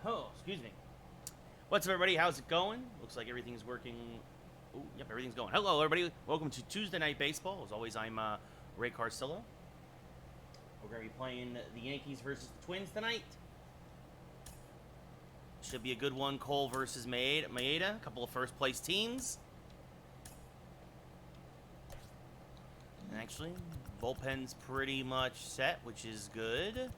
Oh, excuse me. What's up, everybody? How's it going? Looks like everything's working. Oh, yep, everything's going. Hello, everybody. Welcome to Tuesday Night Baseball. As always, I'm Ray Carsillo. We're going to be playing the Yankees versus the Twins tonight. Should be a good one. Cole versus Maeda. A couple of first-place teams. And actually, bullpen's pretty much set, which is good.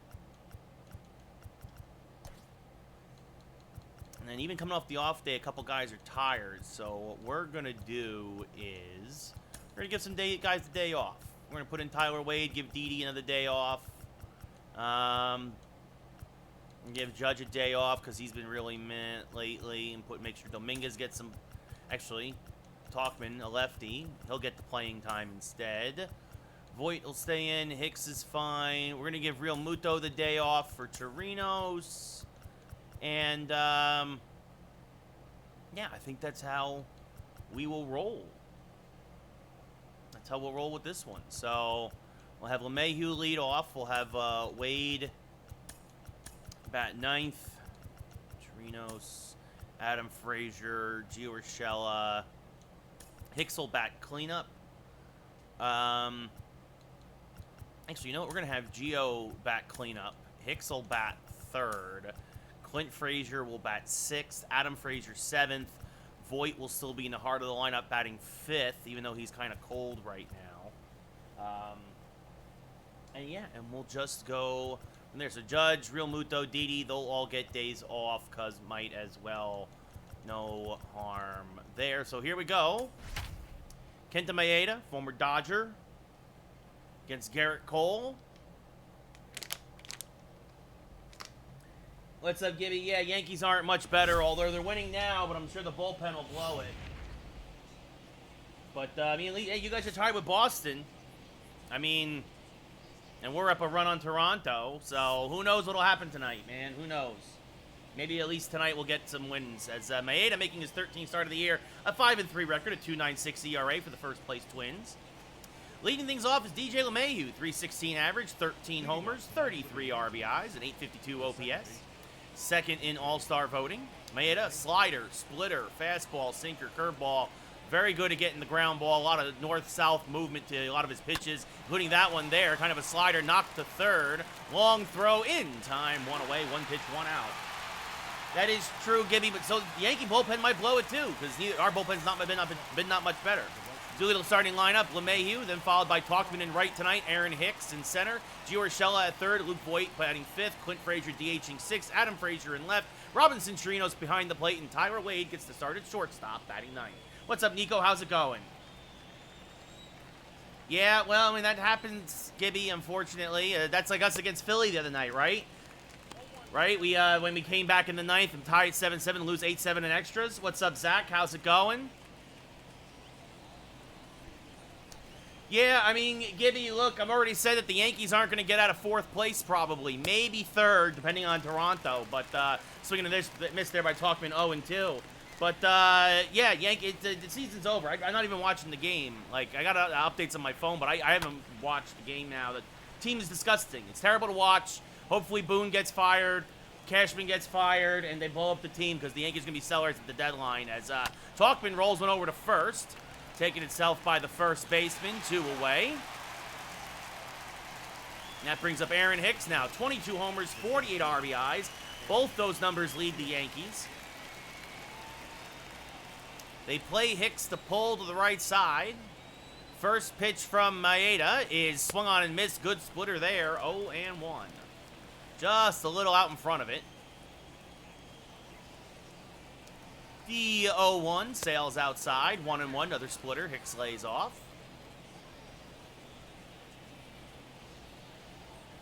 And then even coming off the off day, a couple guys are tired. So what we're going to do is we're going to give some guys the day off. We're going to put in Tyler Wade, give Didi another day off. And give Judge a day off because he's been really mint lately. And make sure Dominguez gets some... Actually, Tauchman, a lefty, he'll get the playing time instead. Voit will stay in. Hicks is fine. We're going to give Real Muto the day off for Chirinos. And, yeah, I think that's how we will roll. That's how we'll roll with this one. So, we'll have LeMahieu lead off. We'll have Wade bat ninth. Chirinos, Adam Frazier, Gio Urshela. Hicks will bat cleanup. Actually, you know what? We're going to have Gio bat cleanup. Hicks will bat third. Clint Frazier will bat sixth. Adam Frazier seventh. Voit will still be in the heart of the lineup batting fifth, even though he's kind of cold right now. And yeah, and we'll just go from there. So Judge, Real Muto, Didi, they'll all get days off because might as well. No harm there. So here we go. Kenta Maeda, former Dodger, against Garrett Cole. What's up, Gibby? Yeah, Yankees aren't much better, although they're winning now, but I'm sure the bullpen will blow it. But, I mean, hey, you guys are tied with Boston. I mean, and we're up a run on Toronto, so who knows what'll happen tonight, man? Who knows? Maybe at least tonight we'll get some wins, as Maeda making his 13th start of the year, a 5-3 record, a 2.96 ERA for the first-place Twins. Leading things off is DJ LeMahieu, 316 average, 13 homers, 33 RBIs, and 852 OPS. Second in All-Star voting. Maeda, slider, splitter, fastball, sinker, curveball. Very good at getting the ground ball. A lot of north-south movement to a lot of his pitches, including that one there. Kind of a slider, knocked to third. Long throw in time. One away, one pitch, one out. That is true, Gibby, but so the Yankee bullpen might blow it too, because our bullpen's been not much better. Doolittle starting lineup, LeMahieu, then followed by Tauchman in right tonight, Aaron Hicks in center, Gio Urshela at third, Luke Voit batting fifth, Clint Frazier DHing sixth, Adam Frazier in left, Robinson Chirinos behind the plate, and Tyler Wade gets the start at shortstop, batting ninth. What's up, Nico? How's it going? Yeah, well, I mean, that happens, Gibby, unfortunately. That's like us against Philly the other night, right? Right? We when we came back in the ninth and tied 7-7, lose 8-7 in extras. What's up, Zach? How's it going? Yeah, I mean, Gibby, look, I've already said that the Yankees aren't going to get out of fourth place, probably. Maybe third, depending on Toronto. But, swinging a miss there by Tauchman, 0-2. But, yeah, the season's over. I'm not even watching the game. Like, I got updates on my phone, but I haven't watched the game now. The team is disgusting. It's terrible to watch. Hopefully Boone gets fired, Cashman gets fired, and they blow up the team because the Yankees are going to be sellers at the deadline as Tauchman rolls one over to first. Taking itself by the first baseman, 2 away. And that brings up Aaron Hicks now. 22 homers, 48 RBIs. Both those numbers lead the Yankees. They play Hicks to pull to the right side. First pitch from Maeda is swung on and missed. Good splitter there, 0-1. Just a little out in front of it. The 0-1 sails outside, 1-1, another splitter. Hicks lays off.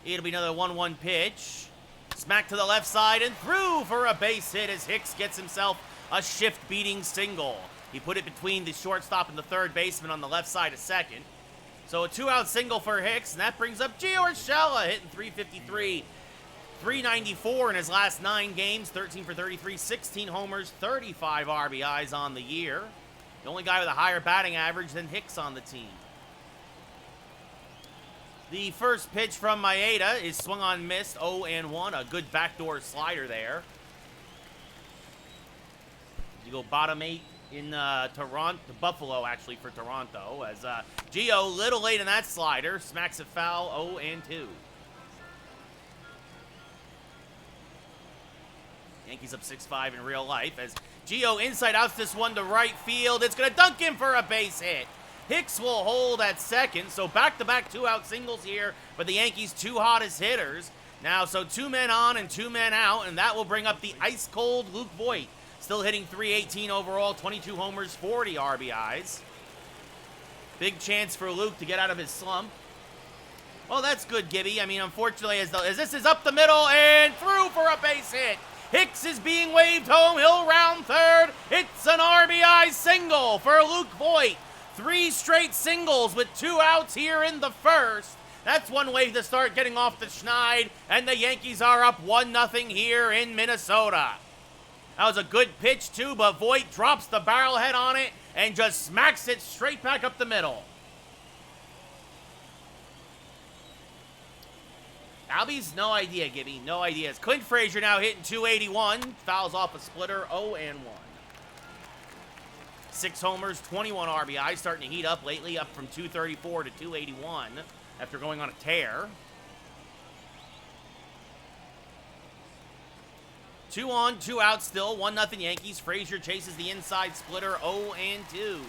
It'll be another 1-1 pitch. Smack to the left side and through for a base hit as Hicks gets himself a shift-beating single. He put it between the shortstop and the third baseman on the left side of second. So a 2-out single for Hicks, and that brings up Gio Urshela hitting .353. 394 in his last 9 games, 13 for 33, 16 homers, 35 RBIs on the year. The only guy with a higher batting average than Hicks on the team. The first pitch from Maeda is swung on, missed, 0-1. A good backdoor slider there. You go bottom 8 in Toronto, Buffalo actually for Toronto, as Gio, little late in that slider, smacks it foul, 0-2. Yankees up 6-5 in real life as Gio inside outs this one to right field. It's going to dunk him for a base hit. Hicks will hold at second, so back-to-back two-out singles here for the Yankees' two hottest hitters. Now, so 2 men on and 2 men out, and that will bring up the ice-cold Luke Voit. Still hitting .318 overall, 22 homers, 40 RBIs. Big chance for Luke to get out of his slump. Well, that's good, Gibby. I mean, unfortunately, as this is up the middle and through for a base hit. Hicks is being waved home. He'll round third. It's an RBI single for Luke Voit. 3 straight singles with 2 outs here in the first. That's one way to start getting off the schneid, and the Yankees are up 1-0 here in Minnesota. That was a good pitch, too, but Voit drops the barrel head on it and just smacks it straight back up the middle. Albie's no idea, Gibby. No idea. It's Clint Frazier now hitting .281. Fouls off a splitter, 0-1. 6 homers, 21 RBI, starting to heat up lately, up from .234 to .281 after going on a tear. 2 on, 2 out still, 1-0 Yankees. Frazier chases the inside splitter, 0-2.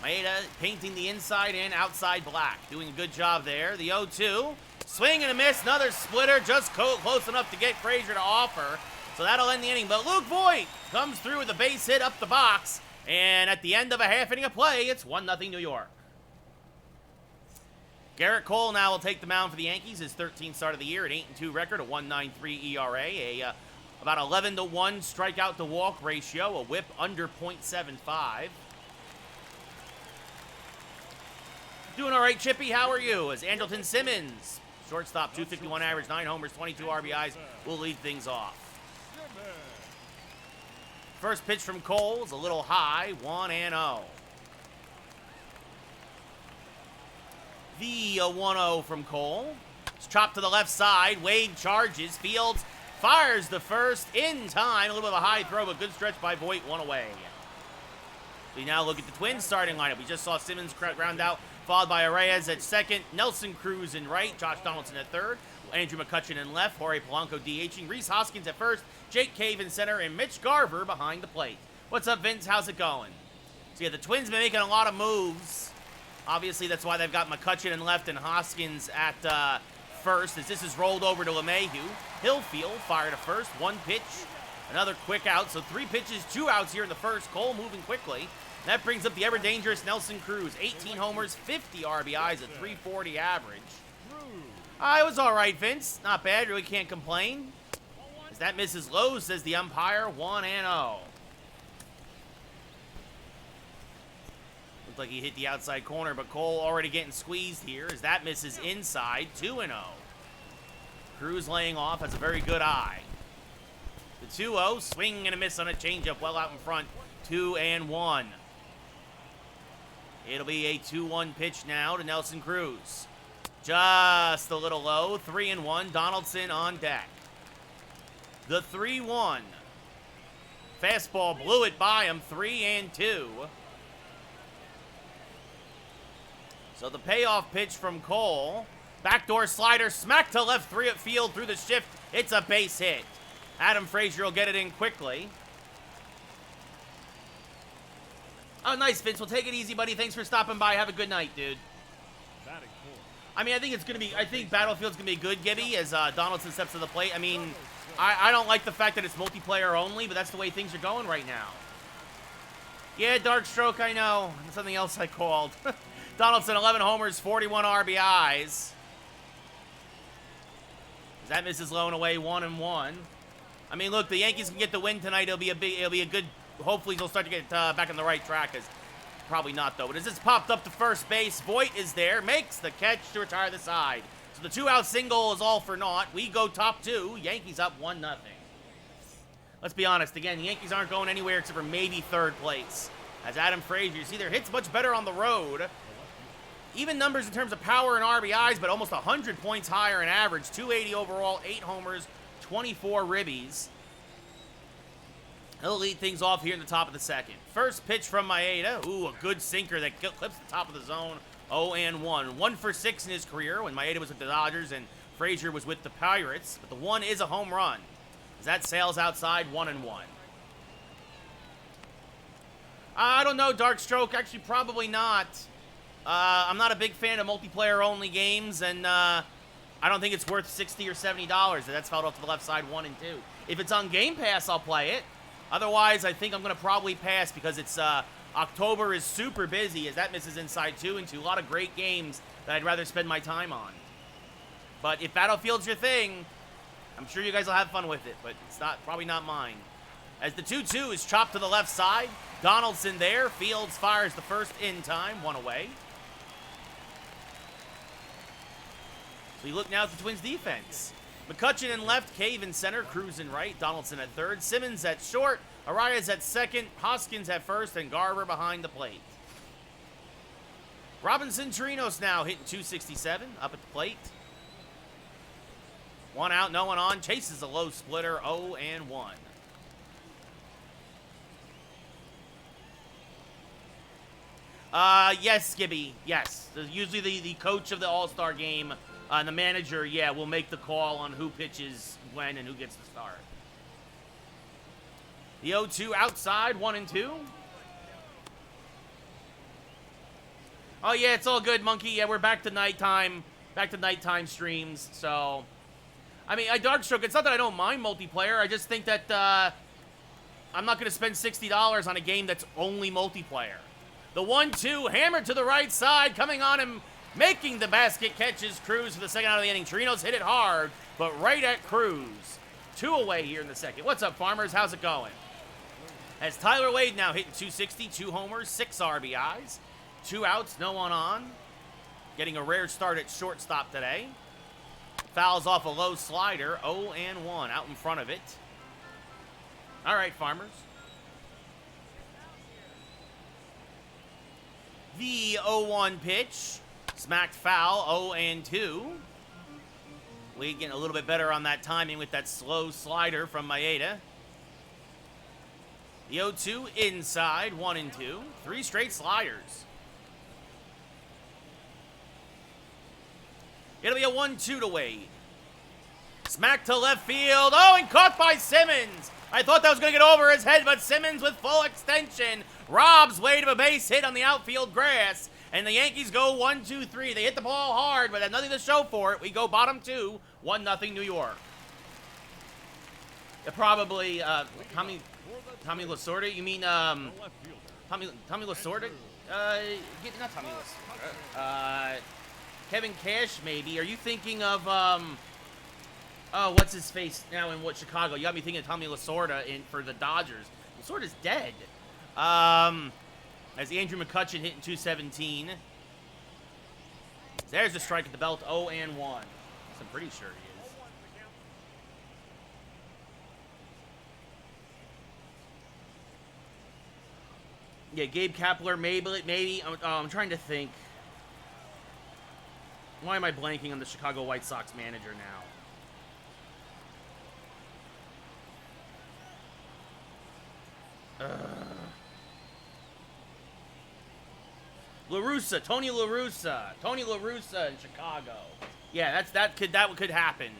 Maeda painting the inside and outside black. Doing a good job there. The 0-2. Swing and a miss, another splitter, just close enough to get Frazier to offer. So that'll end the inning. But Luke Voit comes through with a base hit up the box. And at the end of a half inning of play, it's 1-0 New York. Garrett Cole now will take the mound for the Yankees. His 13th start of the year, an 8-2 record, a 1.93 ERA, about 11-1 strikeout to walk ratio, a whip under .75. Doing all right, Chippy. How are you? As Andrelton Simmons, shortstop, .251 average, 9 homers, 22 RBIs, will lead things off. First pitch from Cole is a little high, 1-0. The 1-0 from Cole. It's chopped to the left side. Wade charges. Fields fires the first in time. A little bit of a high throw, but good stretch by Voit, 1 away. We now look at the Twins starting lineup. We just saw Simmons ground out, followed by Arraez at second, Nelson Cruz in right, Josh Donaldson at third, Andrew McCutchen in left, Jorge Polanco DHing, Rhys Hoskins at first, Jake Cave in center, and Mitch Garver behind the plate. What's up, Vince? How's it going? So yeah, the Twins been making a lot of moves. Obviously, that's why they've got McCutchen in left and Hoskins at first, as this is rolled over to LeMahieu. Hillfield fired to first, 1 pitch, another quick out. So 3 pitches, 2 outs here in the first. Cole moving quickly. That brings up the ever-dangerous Nelson Cruz. 18 homers, 50 RBIs, a .340 average. It was all right, Vince. Not bad. Really can't complain. As that misses low, says the umpire, 1-0. Looked like he hit the outside corner, but Cole already getting squeezed here as that misses inside, 2-0. Cruz laying off, has a very good eye. The 2-0, swing and a miss on a changeup well out in front, 2-1. It'll be a 2-1 pitch now to Nelson Cruz. Just a little low, 3-1, Donaldson on deck. The 3-1. Fastball blew it by him, 3-2. So the payoff pitch from Cole. Backdoor slider, smack to left, 3 at field through the shift. It's a base hit. Adam Frazier will get it in quickly. Oh, nice, Vince. We'll take it easy, buddy. Thanks for stopping by. Have a good night, dude. I mean, I think it's going to be, I think Battlefield's going to be good, Gibby, as Donaldson steps to the plate. I mean, I don't like the fact that it's multiplayer only, but that's the way things are going right now. Yeah, Dark Stroke, I know. Something else I called. Donaldson, 11 homers, 41 RBIs. That misses low and away, 1-1. I mean, look, the Yankees can get the win tonight. It'll be a good. Hopefully, they'll start to get back on the right track. As probably not though. But as it's popped up to first base, Voit is there, makes the catch to retire the side. So the 2-out single is all for naught. We go top 2. Yankees up 1-0. Let's be honest. Again, the Yankees aren't going anywhere except for maybe third place. As Adam Frazier, you see their hits much better on the road. even numbers in terms of power and RBIs, but almost 100 points higher in average. 280 overall, 8 homers, 24 ribbies. He'll lead things off here in the top of the second. First pitch from Maeda. Ooh, a good sinker that clips the top of the zone. 0-1. 1 for 6 in his career when Maeda was with the Dodgers and Frazier was with the Pirates. But the 1 is a home run, as that sails outside 1-1. I don't know, Darkstroke. Actually, probably not. I'm not a big fan of multiplayer-only games, and I don't think it's worth $60 or $70. That's fouled off to the left side, 1 and 2. If it's on Game Pass, I'll play it. Otherwise, I think I'm going to probably pass because it's October is super busy, as that misses inside 2 and 2. A lot of great games that I'd rather spend my time on. But if Battlefield's your thing, I'm sure you guys will have fun with it, but it's probably not mine. As the 2-2 is chopped to the left side, Donaldson there. Fields fires the first in time, 1 away. So you look now at the Twins defense. McCutchen in left, Cave in center, Cruz in right, Donaldson at third, Simmons at short, Arias at second, Hoskins at first, and Garver behind the plate. Robinson Chirinos now hitting 267 up at the plate. 1 out, no one on. Chases a low splitter, 0-1. Yes, Skibby, yes. Usually the coach of the All-Star game, and the manager, yeah, will make the call on who pitches when and who gets the start. The 0-2 outside, 1 and 2. Oh, yeah, it's all good, Monkey. Yeah, we're back to nighttime streams, so... I mean, Darkstroke, it's not that I don't mind multiplayer. I just think that I'm not going to spend $60 on a game that's only multiplayer. The 1-2, hammered to the right side, coming on him, making the basket catches Cruz for the second out of the inning. Chirinos hit it hard, but right at Cruz. 2 away here in the second. What's up, Farmers? How's it going? As Tyler Wade now hitting 260, 2 homers, 6 RBIs, 2 outs, no one on. Getting a rare start at shortstop today. Fouls off a low slider, 0-1 out in front of it. All right, Farmers. The 0-1 pitch, smacked foul, 0-2. Wade getting a little bit better on that timing with that slow slider from Maeda. The 0-2 inside, 1-2. 3 straight sliders. It'll be a 1-2 to Wade. Smack to left field. Oh, and caught by Simmons. I thought that was going to get over his head, but Simmons with full extension robs Wade of a base hit on the outfield grass. And the Yankees go 1-2-3. They hit the ball hard, but have nothing to show for it. We go bottom 2, 1-0 New York. Probably Tommy Lasorda. You mean Tommy Lasorda? Not Tommy Lasorda. Kevin Cash, maybe. Are you thinking of oh, what's his face now in Chicago? You got me thinking of Tommy Lasorda for the Dodgers. Lasorda's dead. As Andrew McCutchen hitting 217. There's a strike at the belt, 0-1. I'm pretty sure he is. Yeah, Gabe Kapler, maybe. I'm trying to think. Why am I blanking on the Chicago White Sox manager now? La Russa, Tony La Russa in Chicago. Yeah, that could happen.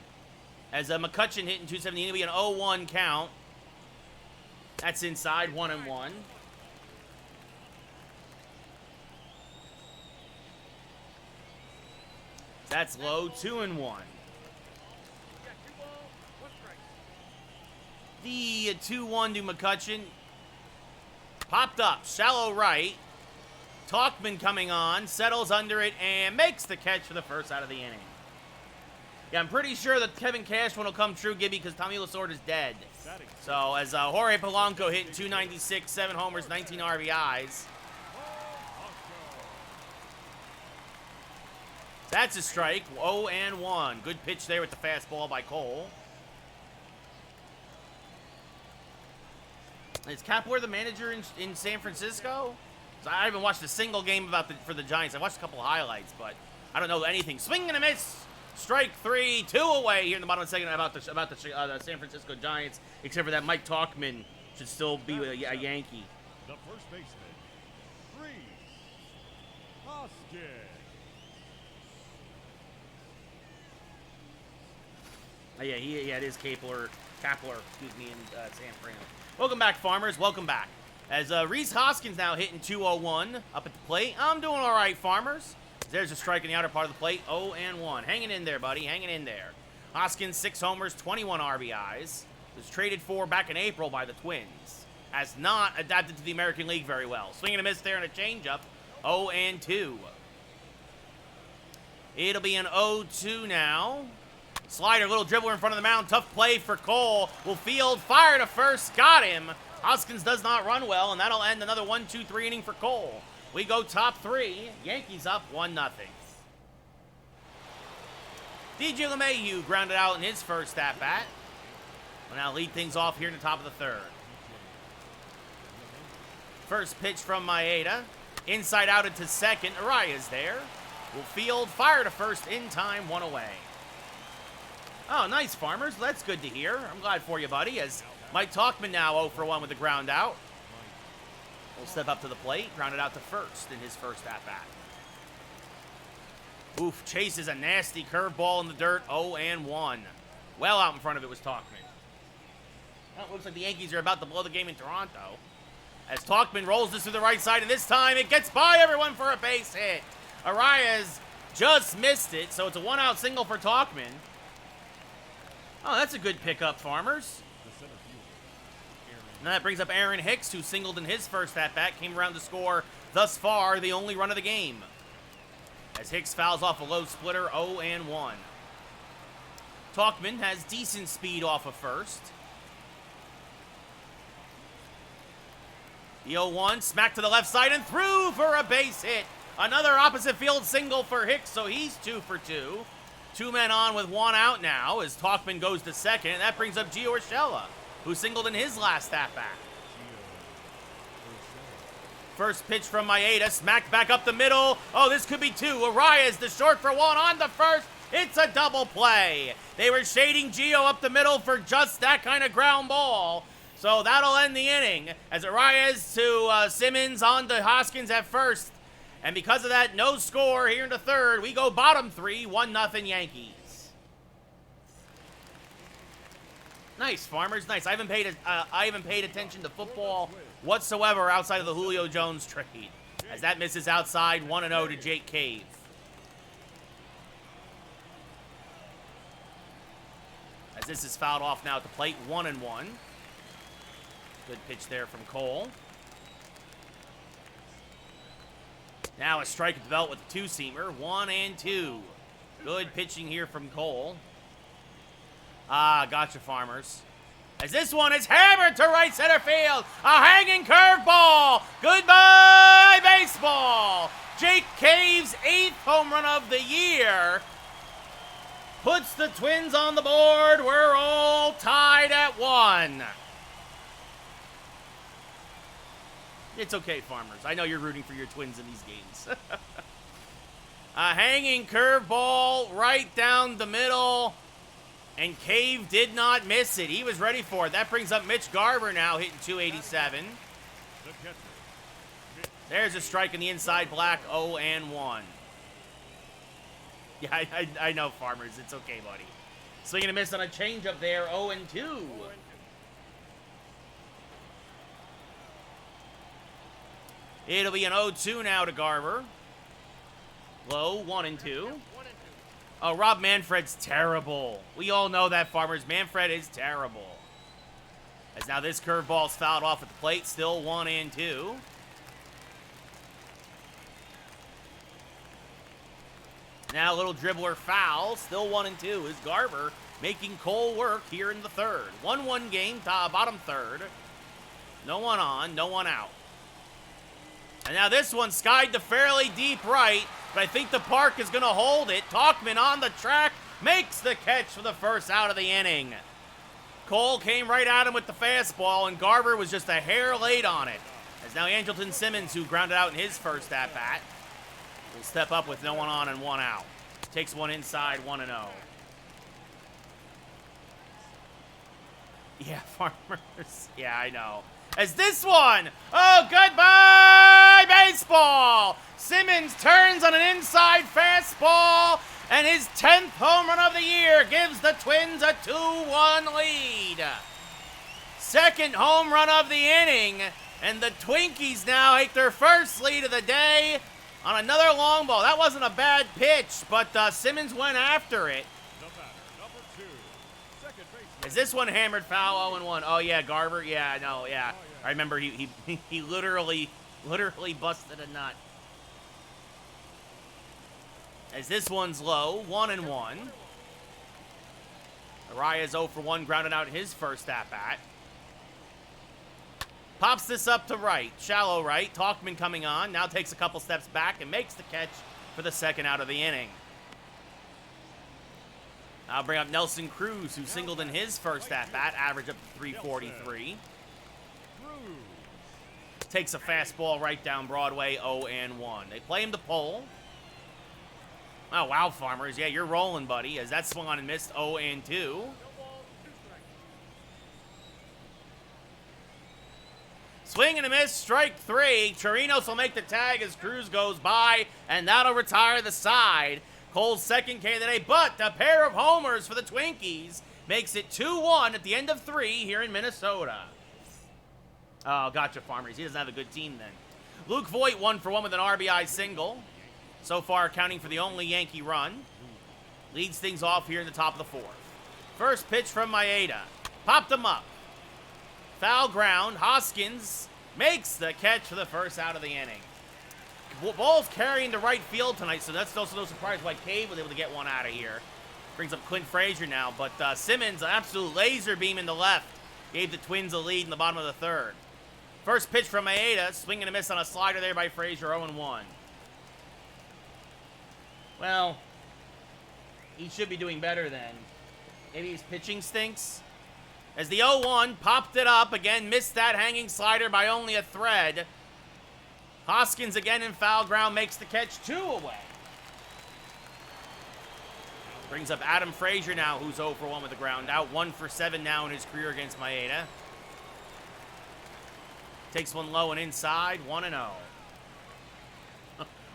As McCutchen hitting 217, it'll be an 0-1 count. That's inside, 1-1. That's low, 2-1. The 2-1 to McCutchen. Popped up, shallow right. Talkman coming on, settles under it, and makes the catch for the first out of the inning. Yeah, I'm pretty sure that Kevin Cash one will come true, Gibby, because Tommy Lasorda is dead. So, as Jorge Polanco hitting 296, 7 homers, 19 RBIs. That's a strike, 0-1. Good pitch there with the fastball by Cole. Is Kapler the manager in San Francisco? I haven't watched a single game for the Giants. I watched a couple of highlights, but I don't know anything. Swing and a miss. Strike 3, 2 away here in the bottom of the second about the San Francisco Giants, except for that Mike Tauchman should still be a Yankee. The first baseman, Hoskins. Yeah, it is Kapler, excuse me, in San Fran. Welcome back, farmers. Welcome back. As Rhys Hoskins now hitting 201 up at the plate. I'm doing all right, farmers. There's a strike in the outer part of the plate. 0-1. Hanging in there, buddy. Hanging in there. Hoskins, 6 homers, 21 RBIs. Was traded for back in April by the Twins. Has not adapted to the American League very well. Swing and a miss there and a changeup. 0-2. It'll be an 0-2 now. Slider, little dribbler in front of the mound. Tough play for Cole. Will field, fire to first. Got him. Hoskins does not run well, and that'll end another 1-2-3 inning for Cole. We go top 3. Yankees up 1-0. DJ LeMahieu grounded out in his first at-bat. Will now lead things off here in the top of the third. First pitch from Maeda. Inside out into second. Arias there. Will field, fire to first in time, 1 away. Oh, nice, farmers. That's good to hear. I'm glad for you, buddy, as Mike Tauchman now 0 for 1 with the ground out. Will step up to the plate, grounded out to first in his first at-bat. Oof, chases a nasty curveball in the dirt, 0-1. Well out in front of it was Tauchman. Well, it looks like the Yankees are about to blow the game in Toronto. As Tauchman rolls this to the right side, and this time it gets by everyone for a base hit. Arias just missed it, so it's a 1-out single for Tauchman. Oh, that's a good pickup, farmers. Now that brings up Aaron Hicks, who singled in his first at-bat, came around to score, thus far, the only run of the game. As Hicks fouls off a low splitter, 0-1. Tauchman has decent speed off of first. The 0-1, smack to the left side and through for a base hit. Another opposite field single for Hicks, so he's 2 for 2. 2 men on with 1 out now as Tauchman goes to second, and that brings up Gio Urshela, who singled in his last at-bat. First pitch from Maeda, smacked back up the middle. Oh, this could be 2. Arias, the short for 1 on the first. It's a double play. They were shading Gio up the middle for just that kind of ground ball. So that'll end the inning as Arias to Simmons on to Hoskins at first. And because of that, no score here in the third. We go bottom 3, 1-0 Yankees. Nice, farmers, nice. I haven't paid attention to football whatsoever outside of the Julio Jones trade, as that misses outside, 1-0 to Jake Cave. As this is fouled off now at the plate, 1-1. Good pitch there from Cole. Now a strike at the belt with a 2-seamer, 1-2. Good pitching here from Cole. Ah, gotcha, farmers. As this one is hammered to right center field. A hanging curveball. Goodbye, baseball. Jake Cave's 8th home run of the year puts the Twins on the board. We're all tied at 1. It's okay, farmers. I know you're rooting for your Twins in these games. A hanging curveball right down the middle. And Cave did not miss it. He was ready for it. That brings up Mitch Garver now hitting 287. There's a strike in the inside black, 0-1. Yeah, I know, farmers. It's okay, buddy. Swinging a miss on a changeup there, 0-2. It'll be an 0-2 now to Garver. Low, 1-2. Oh, Rob Manfred's terrible. We all know that, farmers. Manfred is terrible. As now this curveball's fouled off at the plate. Still 1-2. Now a little dribbler foul. Still 1-2 is Garver making Cole work here in the third. 1-1 game, bottom third. No one on, no one out. And now this one skied to fairly deep right, but I think the park is going to hold it. Tauchman on the track, makes the catch for the first out of the inning. Cole came right at him with the fastball, and Garver was just a hair late on it. As now Angelton Simmons, who grounded out in his first at-bat, will step up with no one on and one out. Takes one inside, 1-0. Yeah, Farmers. Yeah, I know. As this one, oh, goodbye, baseball! Simmons turns on an inside fastball, and his 10th home run of the year gives the Twins a 2-1 lead. Second home run of the inning, and the Twinkies now take their first lead of the day on another long ball. That wasn't a bad pitch, but Simmons went after it. Number 2, second baseman. Is this one hammered foul? 0-1. Oh yeah, Garver. Yeah, no, yeah. I remember he literally busted a nut. As this one's low, 1-1. Arias 0 for 1, grounded out his first at bat. Pops this up to right, shallow right. Talkman coming on, now takes a couple steps back and makes the catch for the second out of the inning. I'll bring up Nelson Cruz, who singled in his first at-bat, average up to 343. Takes a fastball right down Broadway, 0-1. They play him to pole. Oh, wow, Farmers. Yeah, you're rolling, buddy, as that swung on and missed, 0-2. Swing and a miss, strike 3. Chirinos will make the tag as Cruz goes by, and that'll retire the side. Cole's second K of the day, but a pair of homers for the Twinkies makes it 2-1 at the end of 3 here in Minnesota. Oh, gotcha, Farmers. He doesn't have a good team then. Luke Voigt 1 for 1 with an RBI single. So far accounting for the only Yankee run. Leads things off here in the top of the 4th. First pitch from Maeda. Popped him up. Foul ground. Hoskins makes the catch for the first out of the inning. Ball's carrying to right field tonight, so that's also no surprise why Cave was able to get one out of here. Brings up Clint Frazier now, but Simmons, an absolute laser beam in the left, gave the Twins a lead in the bottom of the 3rd. First pitch from Maeda, swing and a miss on a slider there by Frazier, 0-1. Well, he should be doing better then. Maybe his pitching stinks. As the 0-1 popped it up, again missed that hanging slider by only a thread. Hoskins again in foul ground, makes the catch, 2 away. Brings up Adam Frazier now, who's 0 for 1 with the ground out. 1 for 7 now in his career against Maeda. Takes one low and inside, 1-0. Well,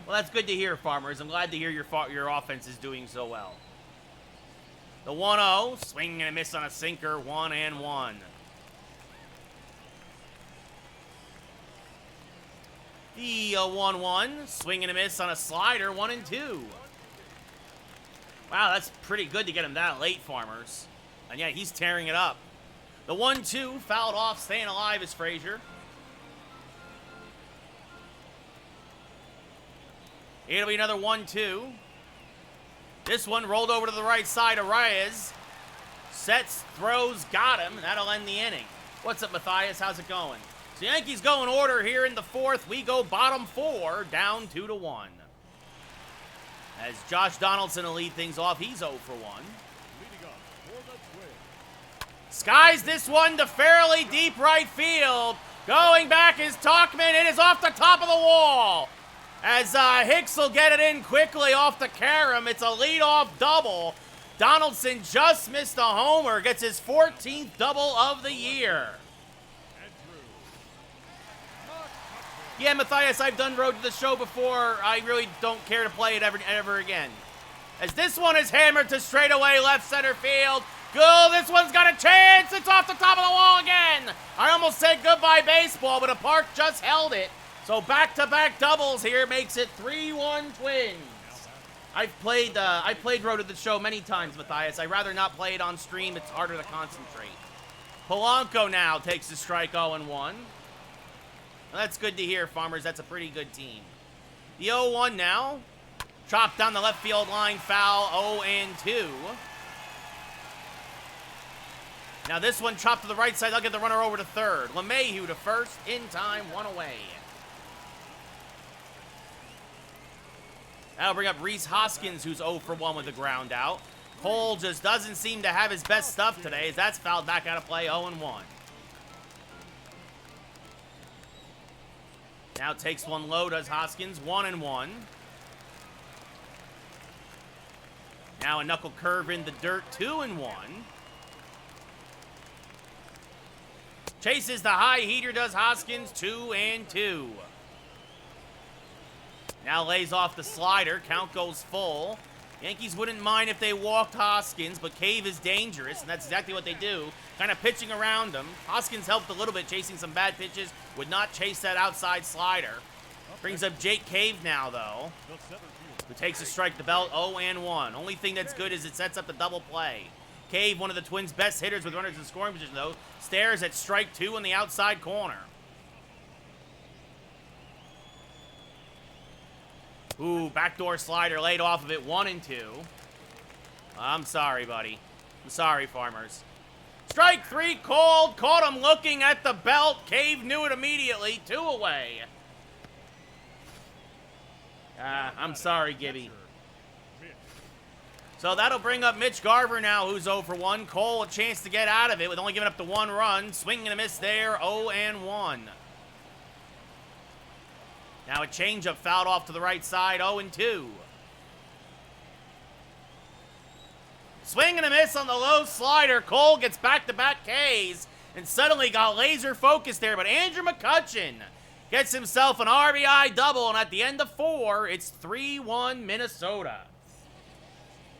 that's good to hear, Farmers. I'm glad to hear your offense is doing so well. The 1-0, swing and a miss on a sinker, 1-1. The 1-1, swing and a miss on a slider, 1-2. Wow, that's pretty good to get him that late, Farmers. And yeah, he's tearing it up. The 1-2, fouled off, staying alive is Frazier. It'll be another 1-2. This one rolled over to the right side. Arias sets, throws, got him. That'll end the inning. What's up, Matthias? How's it going? So Yankees go in order here in the 4th. We go bottom 4, down 2-1. As Josh Donaldson will lead things off. He's 0 for 1. Leading up for the Twins. Skies this one to fairly deep right field. Going back is Talkman. It is off the top of the wall. As Hicks will get it in quickly off the carom. It's a leadoff double. Donaldson just missed a homer. Gets his 14th double of the year. Yeah, Matthias, I've done Road to the Show before. I really don't care to play it ever again. As this one is hammered to straightaway left center field. Good, this one's got a chance. It's off the top of the wall again. I almost said goodbye baseball, but a park just held it. So back-to-back doubles here makes it 3-1 Twins. I've played Road to the Show many times, Matthias. I'd rather not play it on stream. It's harder to concentrate. Polanco now takes the strike 0-1. Well, that's good to hear, Farmers. That's a pretty good team. The 0-1 now. Chopped down the left field line, foul, 0-2. Now this one chopped to the right side. They'll get the runner over to third. LeMahieu to first, in time, 1 away. That'll bring up Rhys Hoskins, who's 0 for 1 with the ground out. Cole just doesn't seem to have his best stuff today, as that's fouled back out of play, 0-1. Now takes one low, does Hoskins. 1-1. Now a knuckle curve in the dirt. 2-1. Chases the high heater, does Hoskins. 2-2. Now lays off the slider. Count goes full. Yankees wouldn't mind if they walked Hoskins, but Cave is dangerous, and that's exactly what they do. Kind of pitching around him. Hoskins helped a little bit, chasing some bad pitches. Would not chase that outside slider. Brings up Jake Cave now, though, who takes a strike to the belt. 0-1. Only thing that's good is it sets up the double play. Cave, one of the Twins' best hitters with runners in scoring position, though, stares at strike 2 in the outside corner. Ooh, backdoor slider laid off of it. 1-2. I'm sorry, buddy. I'm sorry, Farmers. Strike 3 called. Caught him looking at the belt. Cave knew it immediately. 2 away. I'm sorry, Gibby. So that'll bring up Mitch Garver now, who's 0 for 1. Cole a chance to get out of it with only giving up the 1 run. Swing and a miss there. 0-1. Now a changeup fouled off to the right side. 0-2. Swing and a miss on the low slider. Cole gets back-to-back Ks and suddenly got laser focused there. But Andrew McCutchen gets himself an RBI double, and at the end of 4, it's 3-1 Minnesota.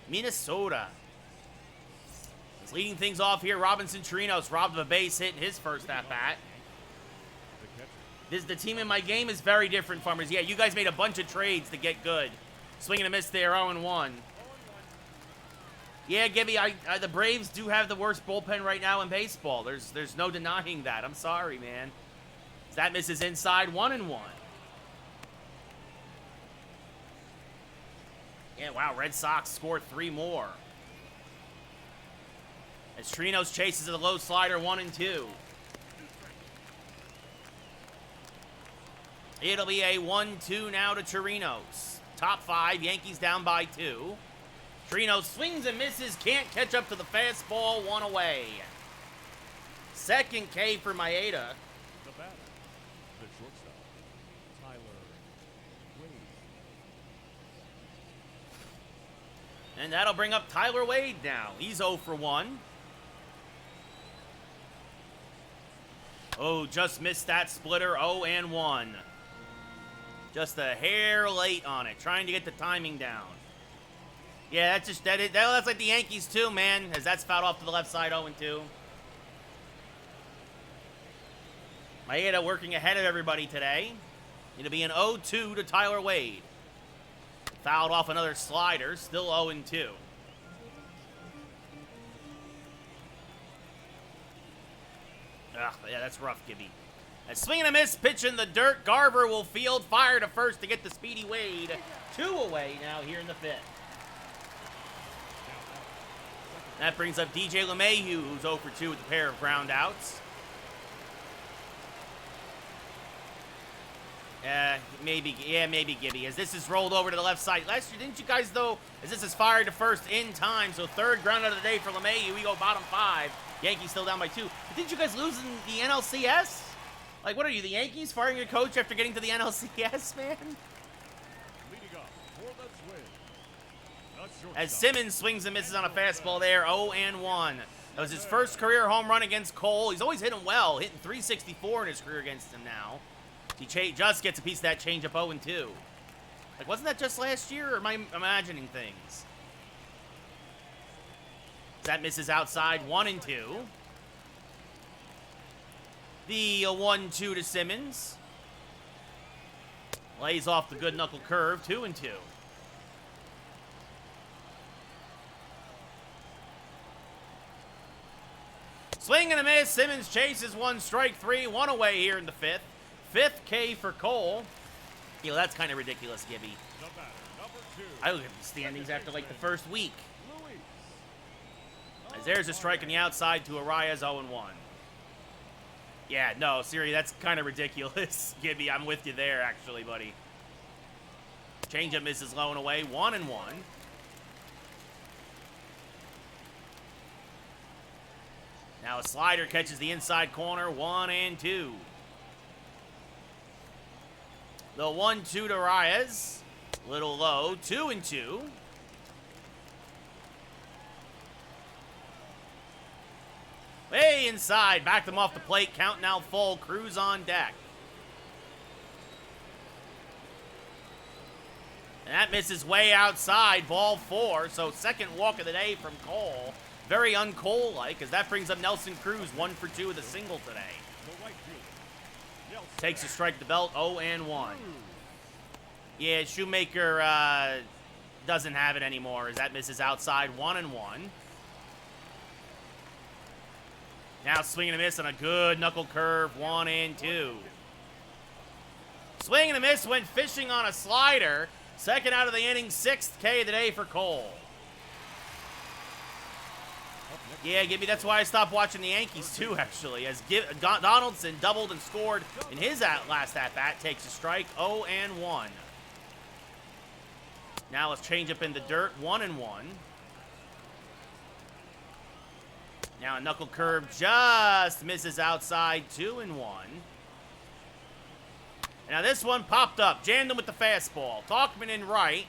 Minnesota is leading things off here. Robinson Chirinos robbed of a base hit in his first at-bat. The team in my game is very different, Farmers. Yeah, you guys made a bunch of trades to get good. Swing and a miss there, 0-1. Yeah, Gibby, the Braves do have the worst bullpen right now in baseball. There's no denying that. I'm sorry, man. That misses inside. 1-1. Yeah, wow, Red Sox scored 3 more. As Trinos chases the low slider. 1-2. It'll be a 1-2 now to Chirinos. Top 5, Yankees down by 2. Chirinos swings and misses, can't catch up to the fastball. 1 away. Second K for Maeda. The batter, the shortstop, Tyler Wade. And that'll bring up Tyler Wade now. He's 0 for 1. Oh, just missed that splitter. 0-1. Just a hair late on it, trying to get the timing down. Yeah, that's like the Yankees too, man, as that's fouled off to the left side. 0-2. Maeda working ahead of everybody today. It'll be an 0-2 to Tyler Wade. Fouled off another slider, still 0-2. Ugh, yeah, that's rough, Gibby. A swing and a miss, pitch in the dirt. Garver will field, fire to first to get the speedy Wade. 2 away now here in the 5th. That brings up DJ LeMahieu, who's 0 for 2 with a pair of ground outs. Maybe Gibby, as this is rolled over to the left side. Last year, didn't you guys, though, as this is fired to first in time, so 3rd ground out of the day for LeMahieu. We go bottom 5. Yankees still down by 2. But didn't you guys lose in the NLCS? Like, what are you, the Yankees firing your coach after getting to the NLCS, man? Leading up for the Twins, the shortstop, As Simmons swings and misses on a fastball there. 0-1. That was his first career home run against Cole. He's always hitting well, hitting 364 in his career against him now. He just gets a piece of that changeup. 0-2. Like, wasn't that just last year, or am I imagining things? That misses outside. 1-2. The 1-2 to Simmons. Lays off the good knuckle curve. 2-2. Swing and a miss. Simmons chases 1, strike 3. 1 away here in the 5th. 5th K for Cole. You know, that's kind of ridiculous, Gibby. the batter, number 2. I look at the standings after like the first week. As there's a strike on the outside to Arias. 0-1. Yeah, no, seriously, that's kind of ridiculous, Gibby. I'm with you there, actually, buddy. Changeup misses low and away. 1-1. Now a slider catches the inside corner. 1-2. The 1-2 to Reyes. Little low. 2-2. Way inside. Backed him off the plate. Count now full. Cruz on deck. And that misses way outside. Ball 4. So second walk of the day from Cole. Very un-Cole-like, as that brings up Nelson Cruz. 1 for 2 with a single today. Takes a strike to belt. 0-1. Yeah, Shoemaker doesn't have it anymore, as that misses outside. 1-1. Now swing and a miss on a good knuckle curve. 1-2. Swing and a miss, went fishing on a slider. Second out of the inning, 6th K of the day for Cole. Yeah, Gibby, that's why I stopped watching the Yankees too, actually. As Donaldson doubled and scored in his last at-bat, takes a strike. 0-1. Now let's change up in the dirt. 1-1. Now a knuckle curve just misses outside. 2-1. Now this one popped up. Jammed him with the fastball. Talkman in right.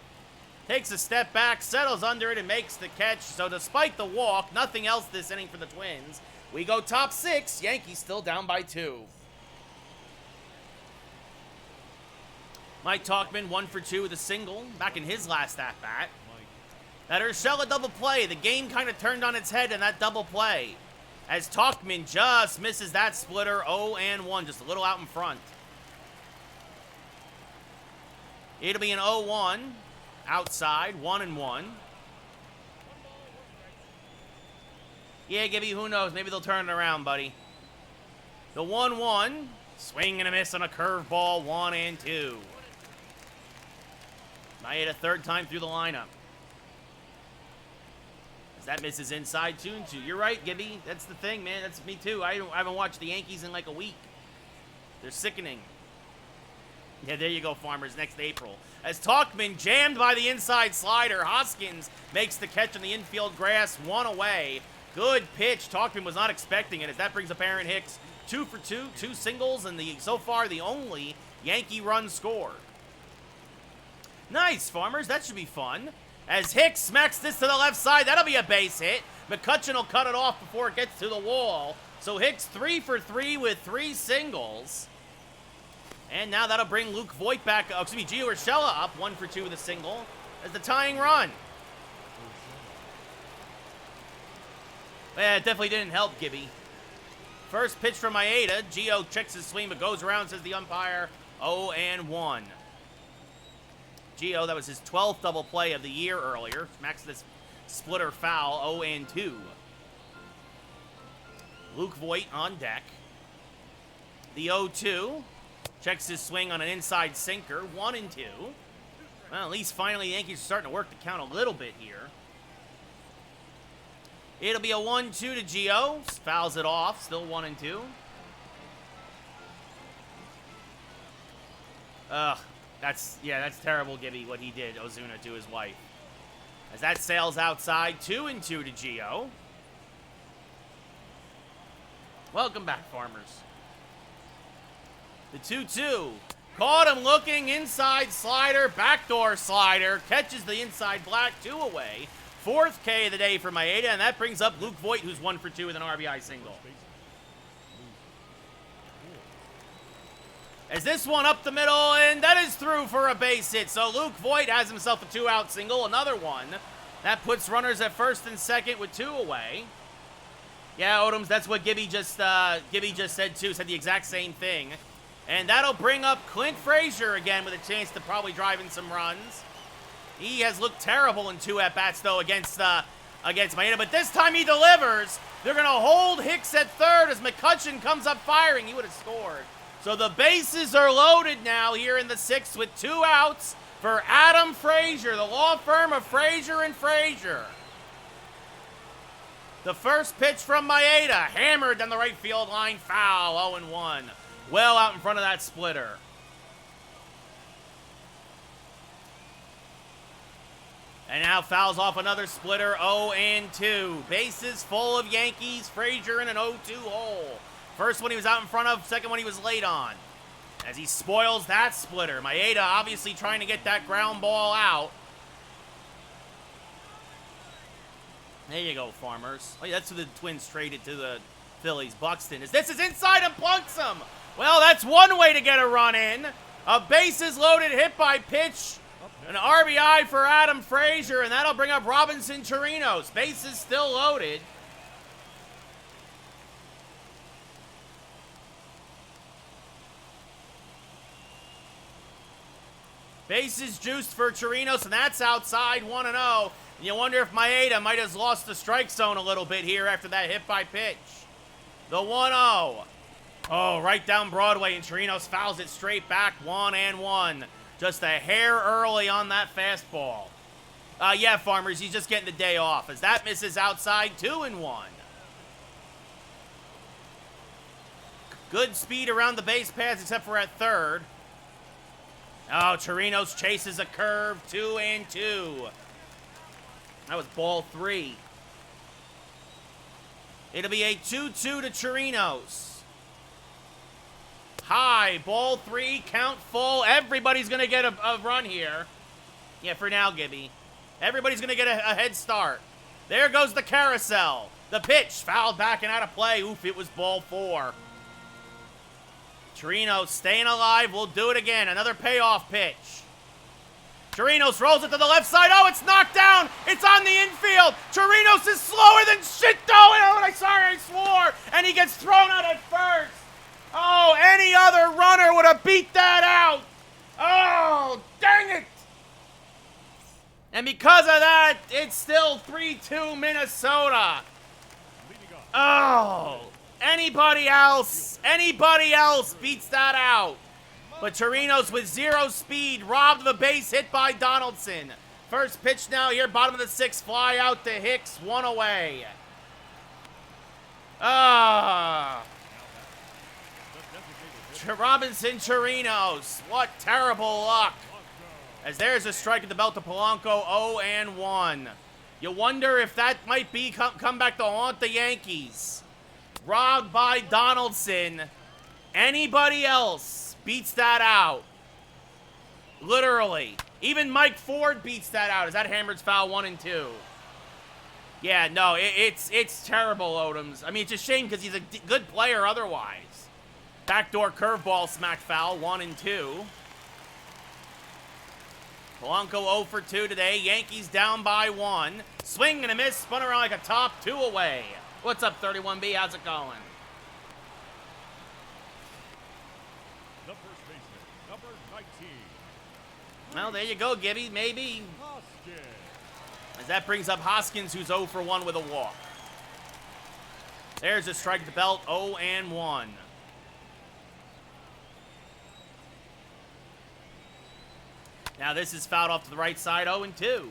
Takes a step back, settles under it, and makes the catch. So despite the walk, nothing else this inning for the Twins. We go top 6. Yankees still down by 2. Mike Talkman 1 for 2 with a single back in his last at-bat. That Urshela double play. The game kind of turned on its head in that double play, as Talkman just misses that splitter. 0-1, just a little out in front. It'll be an 0-1. Outside, 1-1. Yeah, Gibby, who knows? Maybe they'll turn it around, buddy. The 1-1. Swing and a miss on a curveball. 1-2. Maeda third time through the lineup. As that misses inside, 2-2. You're right, Gibby. That's the thing, man. That's me too. I haven't watched the Yankees in like a week. They're sickening. Yeah, there you go, Farmers. Next April. As Talkman jammed by the inside slider, Hoskins makes the catch on the infield grass. 1 away. Good pitch. Talkman was not expecting it, as that brings up Aaron Hicks. 2 for 2, 2 singles, and so far the only Yankee run scored. Nice, Farmers. That should be fun. As Hicks smacks this to the left side, that'll be a base hit. McCutcheon will cut it off before it gets to the wall. So Hicks 3 for 3 with 3 singles. And now that'll bring Luke Voit back, Gio Urshela up 1 for 2 with a single as the tying run. Yeah, it definitely didn't help, Gibby. First pitch from Maeda. Gio checks his swing but goes around, says the umpire. 0-1. Gio, that was his 12th double play of the year earlier. Smacks this splitter foul. 0-2. Luke Voit on deck. The 0-2. Checks his swing on an inside sinker. 1-2. Well, at least finally the Yankees are starting to work the count a little bit here. It'll be a 1-2 to Gio. Fouls it off. Still 1-2. That's terrible, Gibby, what he did, Ozuna, to his wife. As that sails outside. 2-2 to Gio. Welcome back, Farmers. The 2-2. Caught him looking. Inside slider. Backdoor slider. Catches the inside black. 2 away. 4th K of the day for Maeda. And that brings up Luke Voit, who's 1 for 2 with an RBI single. As this one up the middle. And that is through for a base hit. So Luke Voit has himself a 2-out single. Another one. That puts runners at first and second with 2 away. Yeah, Odoms, that's what Gibby just said too. Said the exact same thing. And that'll bring up Clint Frazier again with a chance to probably drive in some runs. He has looked terrible in 2 at-bats, though, against Maeda. But this time he delivers. They're going to hold Hicks at third as McCutcheon comes up firing. He would have scored. So the bases are loaded now here in the 6th with 2 outs for Adam Frazier, the law firm of Frazier and Frazier. The first pitch from Maeda, hammered down the right field line, foul, 0-1. Well out in front of that splitter. And now fouls off another splitter, 0-2. Bases full of Yankees, Frazier in an 0-2 hole. First one he was out in front of, second one he was late on. As he spoils that splitter. Maeda obviously trying to get that ground ball out. There you go, Farmers. Oh, yeah, that's who the Twins traded to the Phillies. Buxton. This is inside and plunks him. Well, that's one way to get a run in. A bases loaded hit by pitch. An RBI for Adam Frazier, and that'll bring up Robinson Chirinos. Bases still loaded. Bases juiced for Chirinos, and that's outside 1-0. You wonder if Maeda might have lost the strike zone a little bit here after that hit by pitch. The 1-0. Oh, right down Broadway, and Chirinos fouls it straight back. 1-1. Just a hair early on that fastball. Yeah, Farmers, he's just getting the day off. As that misses outside, 2-1. Good speed around the base paths, except for at third. Oh, Chirinos chases a curve. 2-2. That was ball 3. It'll be a 2-2 to Chirinos. High, ball 3, count full. Everybody's going to get a run here. Yeah, for now, Gibby. Everybody's going to get a head start. There goes the carousel. The pitch, fouled back and out of play. Oof, it was ball 4. Chirinos staying alive. We'll do it again. Another payoff pitch. Chirinos rolls it to the left side. Oh, it's knocked down. It's on the infield. Chirinos is slower than shit, though. Oh, I swore. And he gets thrown out at first. Oh, any other runner would have beat that out. Oh, dang it. And because of that, it's still 3-2 Minnesota. Oh, anybody else beats that out. But Chirinos with 0 speed, robbed of a base hit by Donaldson. First pitch now here, bottom of the 6th, fly out to Hicks, 1 away. Robinson Chirinos, what terrible luck. As there's a strike at the belt to Polanco, 0-1. You wonder if that might be come back to haunt the Yankees. Robbed by Donaldson. Anybody else beats that out. Literally. Even Mike Ford beats that out. As that hammers foul 1-2. Yeah, no, it's terrible, Odoms. I mean, it's a shame because he's a good player otherwise. Backdoor curveball smacked foul, 1-2. Polanco 0 for 2 today. Yankees down by 1. Swing and a miss, spun around like a top, 2 away. What's up, 31B? How's it going? The first baseman, number 19. Well, there you go, Gibby. Maybe. Hoskins. As that brings up Hoskins, who's 0 for 1 with a walk. There's a strike at the belt, 0-1. Now this is fouled off to the right side, 0-2.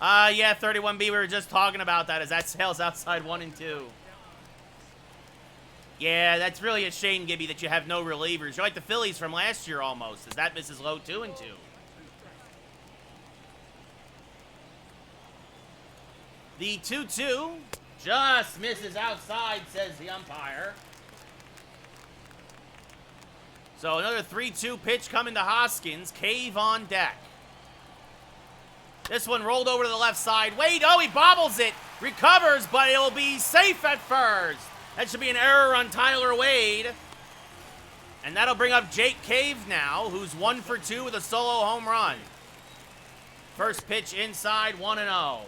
Yeah, 31B, we were just talking about that as that sails outside 1-2. Yeah, that's really a shame, Gibby, that you have no relievers. You're like the Phillies from last year almost, as that misses low, 2-2. The 2-2 just misses outside, says the umpire. So another 3-2 pitch coming to Hoskins. Cave on deck. This one rolled over to the left side. Wade, oh, he bobbles it. Recovers, but it'll be safe at first. That should be an error on Tyler Wade. And that'll bring up Jake Cave now, who's 1 for 2 with a solo home run. First pitch inside, 1-0.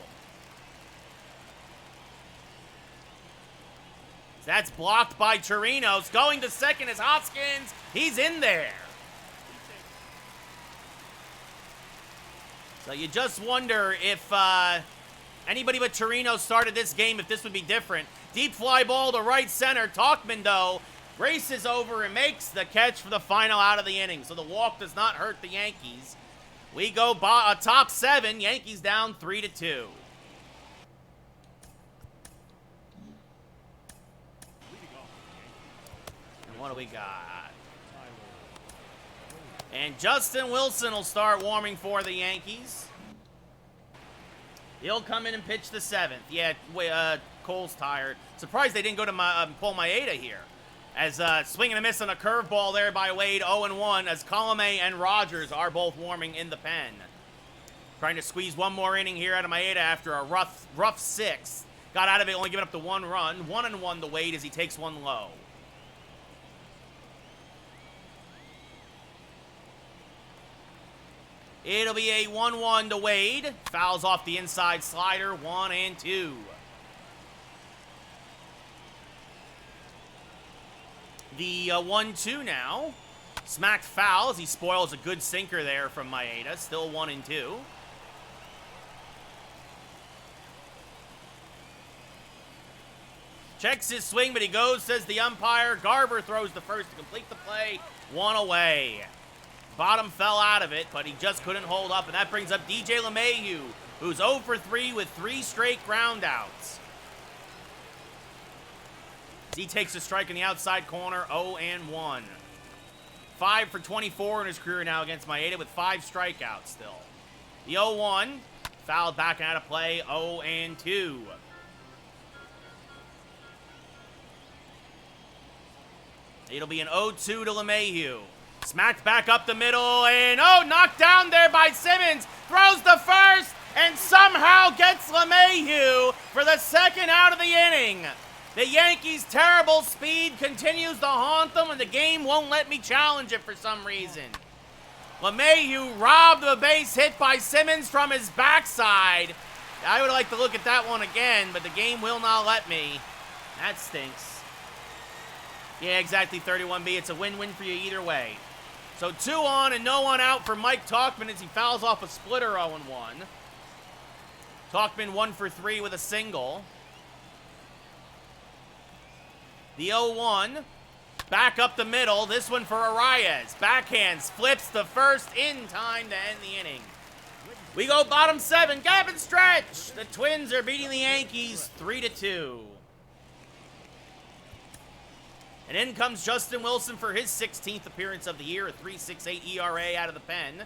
That's blocked by Chirinos. Going to second is Hoskins. He's in there. So you just wonder if anybody but Chirinos started this game, if this would be different. Deep fly ball to right center. Talkman, though, races over and makes the catch for the final out of the inning. So the walk does not hurt the Yankees. We go top 7. Yankees down 3-2. What do we got? And Justin Wilson will start warming for the Yankees. He'll come in and pitch the 7th. Yeah, Cole's tired. Surprised they didn't go to Paul Maeda here. As swing and a miss on a curveball there by Wade, 0-1, as Colomé and Rogers are both warming in the pen. Trying to squeeze one more inning here out of Maeda after a rough 6th. Got out of it, only giving up the 1 run. 1-1 to Wade as he takes one low. It'll be a 1-1 to Wade. Fouls off the inside slider, 1-2. The 1-2 now. Smacked foul as he spoils a good sinker there from Maeda. Still 1-2. Checks his swing, but he goes, says the umpire. Garver throws the first to complete the play. 1 away. Bottom fell out of it, but he just couldn't hold up, and that brings up DJ LeMahieu, who's 0 for 3 with 3 straight groundouts. He takes a strike in the outside corner, 0-1. 5 for 24 in his career now against Maeda with 5 strikeouts still. The 0-1, fouled back and out of play, 0-2. It'll be an 0-2 to LeMahieu. Smacked back up the middle, and knocked down there by Simmons. Throws the first, and somehow gets LeMahieu for the 2nd out of the inning. The Yankees' terrible speed continues to haunt them, and the game won't let me challenge it for some reason. LeMahieu robbed of a base hit by Simmons from his backside. I would like to look at that one again, but the game will not let me. That stinks. Yeah, exactly, 31B. It's a win-win for you either way. So 2 on and no one out for Mike Tauchman as he fouls off a splitter 0-1. Tauchman 1 for 3 with a single. The 0-1. Back up the middle. This one for Arias. Backhands. Flips the first in time to end the inning. We go bottom 7. Gap and stretch. The Twins are beating the Yankees 3-2. And in comes Justin Wilson for his 16th appearance of the year, a 3.68 ERA out of the pen.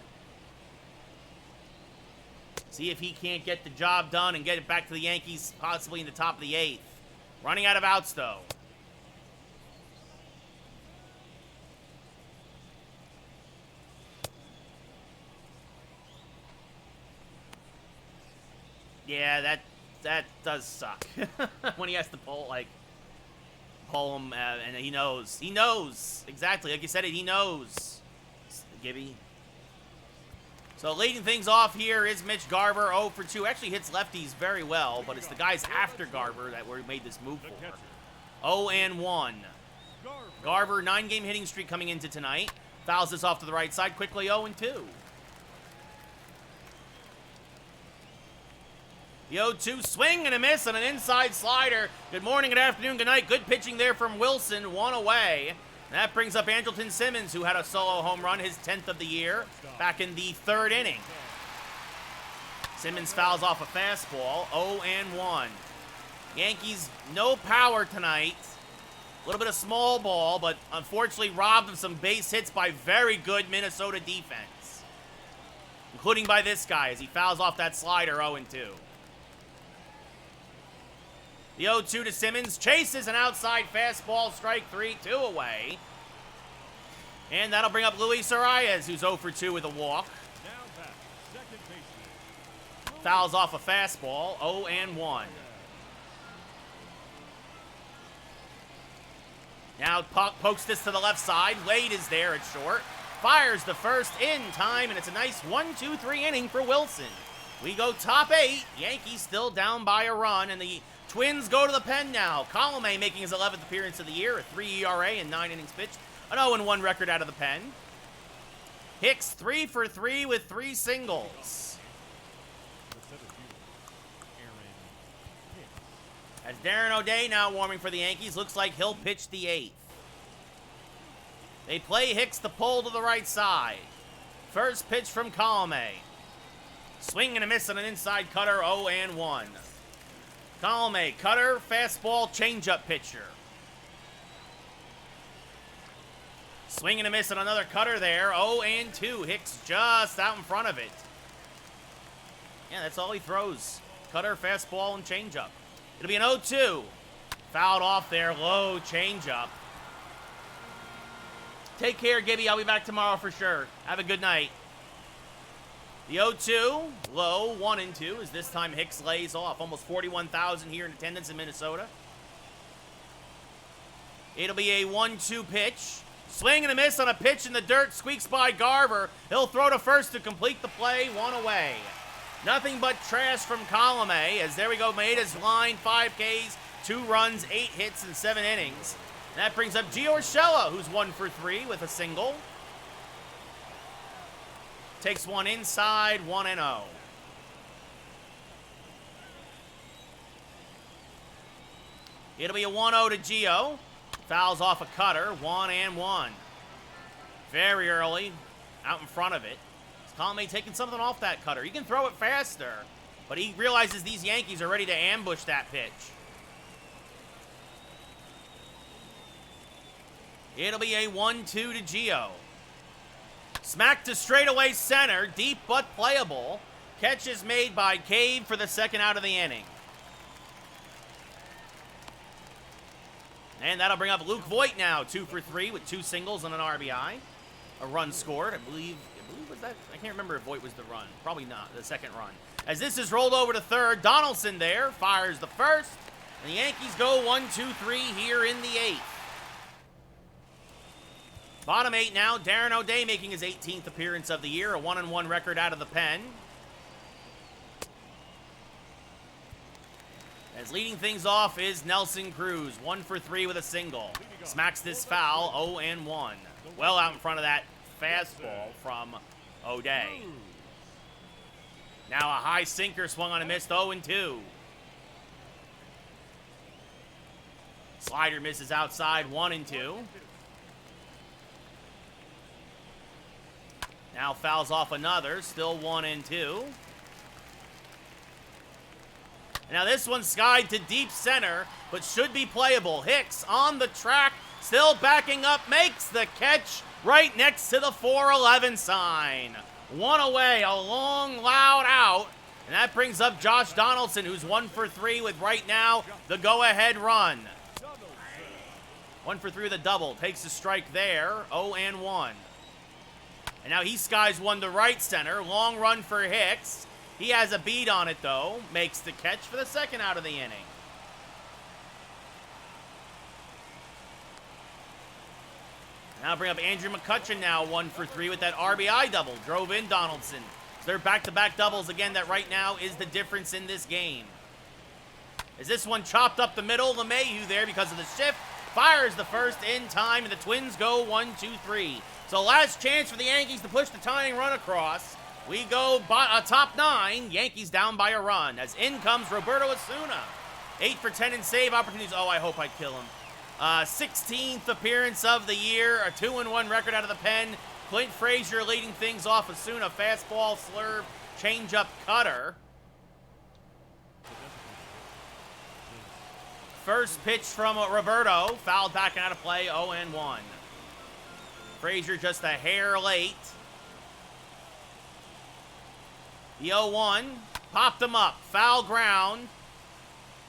See if he can't get the job done and get it back to the Yankees, possibly in the top of the 8th. Running out of outs, though. Yeah, that does suck. When he has to pull him, and he knows. He knows. Exactly. Like you said, he knows. Gibby. So leading things off here is Mitch Garver, 0 for 2. Actually hits lefties very well, but it's the guys after Garver that we made this move for. 0-1. Garver, 9-game hitting streak coming into tonight. Fouls this off to the right side. Quickly 0-2. The 0-2 swing and a miss on an inside slider. Good morning, good afternoon, good night. Good pitching there from Wilson, 1 away. And that brings up Andrelton Simmons, who had a solo home run, his 10th of the year, back in the 3rd inning. Simmons fouls off a fastball, 0-1. Yankees, no power tonight. A little bit of small ball, but unfortunately robbed of some base hits by very good Minnesota defense. Including by this guy, as he fouls off that slider, 0-2. The 0-2 to Simmons, chases an outside fastball, strike 3, 2 away. And that'll bring up Luis Arias, who's 0 for 2 with a walk. Fouls off a fastball, 0-1. Now pokes this to the left side. Wade is there at short. Fires the first in time, and it's a nice 1-2-3 inning for Wilson. We go top 8. Yankees still down by a run, and the Twins go to the pen now. Colomé making his 11th appearance of the year, a 3 ERA and 9 innings pitched. An 0-1 record out of the pen. Hicks 3 for 3 with 3 singles. As Darren O'Day now warming for the Yankees, looks like he'll pitch the 8th. They play Hicks the pull to the right side. First pitch from Colomé. Swing and a miss on an inside cutter, 0-1. Colomé, cutter, fastball, changeup pitcher. Swing and a miss on another cutter there, 0-2. Hicks just out in front of it. Yeah, that's all he throws. Cutter, fastball, and changeup. It'll be an 0-2. Fouled off there. Low changeup. Take care, Gibby. I'll be back tomorrow for sure. Have a good night. The 0-2, low, 1-2, as this time Hicks lays off. Almost 41,000 here in attendance in Minnesota. It'll be a 1-2 pitch. Swing and a miss on a pitch in the dirt. Squeaks by Garver. He'll throw to first to complete the play. 1 away. Nothing but trash from Colomé, as there we go. Maeda's line, 5 Ks, 2 runs, 8 hits in 7 innings. And that brings up Gio Urshela, who's 1 for 3 with a single. Takes one inside, 1-0. It'll be a 1-0 to Gio. Fouls off a cutter, 1-1. Very early, out in front of it. Colomé taking something off that cutter. He can throw it faster, but he realizes these Yankees are ready to ambush that pitch. It'll be a 1-2 to Gio. Smacked to straightaway center, deep but playable. Catch is made by Cave for the second out of the inning. And that'll bring up Luke Voit now, 2 for 3 with 2 singles and an RBI. A run scored, I believe was that? I can't remember if Voit was the run. Probably not, the second run. As this is rolled over to third, Donaldson there fires the first. And the Yankees go 1-2-3 here in the 8th. Bottom 8 now, Darren O'Day making his 18th appearance of the year, a 1-1 record out of the pen. As leading things off is Nelson Cruz, 1 for 3 with a single. Smacks this foul, 0-1. Well out in front of that fastball from O'Day. Now a high sinker swung on a miss, 0-2. Slider misses outside, 1-2. Now fouls off another, still 1-2. Now this one's skied to deep center, but should be playable. Hicks on the track, still backing up, makes the catch right next to the 4-11 sign. 1 away, a long, loud out. And that brings up Josh Donaldson, who's 1 for 3 with right now the go-ahead run. 1 for 3 with a double, takes a strike there, 0-1. And now he skies one to right center, long run for Hicks. He has a beat on it, though. Makes the catch for the second out of the inning. Now bring up Andrew McCutchen now, 1 for 3 with that RBI double. Drove in Donaldson. So they're back-to-back doubles again. That right now is the difference in this game. As this one chopped up the middle, LeMahieu there because of the shift. Fires the first in time, and the Twins go 1-2-3. So last chance for the Yankees to push the tying run across. We go top 9, Yankees down by a run, as in comes Roberto Osuna. 8 for 10 in save opportunities. Oh, I hope I kill him. 16th appearance of the year, a 2-1 record out of the pen. Clint Frazier leading things off. Osuna, fastball, slurve, changeup, cutter. First pitch from Roberto, fouled back and out of play, 0-1. Frazier just a hair late. The 0-1, popped him up, foul ground.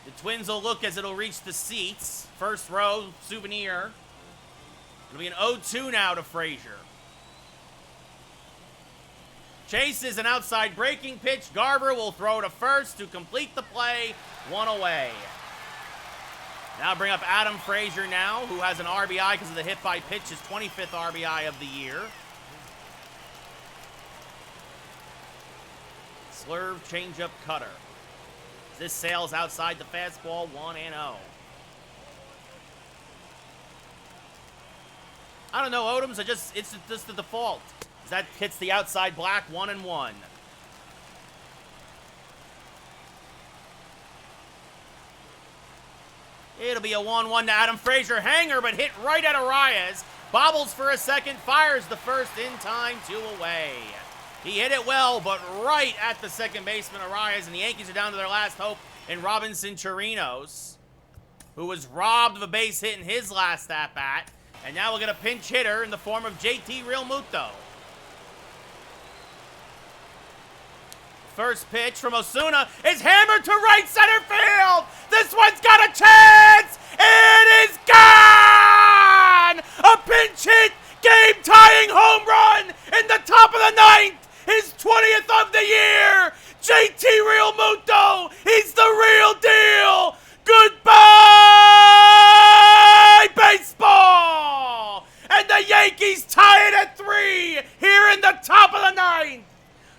The Twins will look as it'll reach the seats. First row, souvenir. It'll be an 0-2 now to Frazier. Chases an outside breaking pitch. Garver will throw to first to complete the play, 1 away. Now bring up Adam Frazier now, who has an RBI because of the hit by pitch, his 25th RBI of the year. Slurve, changeup, cutter. This sails outside the fastball, 1-0. I don't know, Odoms, it's just the default. That hits the outside black, 1-1. It'll be a 1-1 to Adam Frazier. Hanger, but hit right at Arias. Bobbles for a second, fires the first in time, 2 away. He hit it well, but right at the second baseman, Arias, and the Yankees are down to their last hope in Robinson Chirinos, who was robbed of a base hit in his last at-bat. And now we'll get a pinch hitter in the form of JT Realmuto. First pitch from Osuna is hammered to right center field. This one's got a chance. It is gone. A pinch hit, game-tying home run in the top of the ninth. His 20th of the year. JT Realmuto. He's the real deal. Goodbye, baseball. And the Yankees tie it at 3 here in the top of the ninth.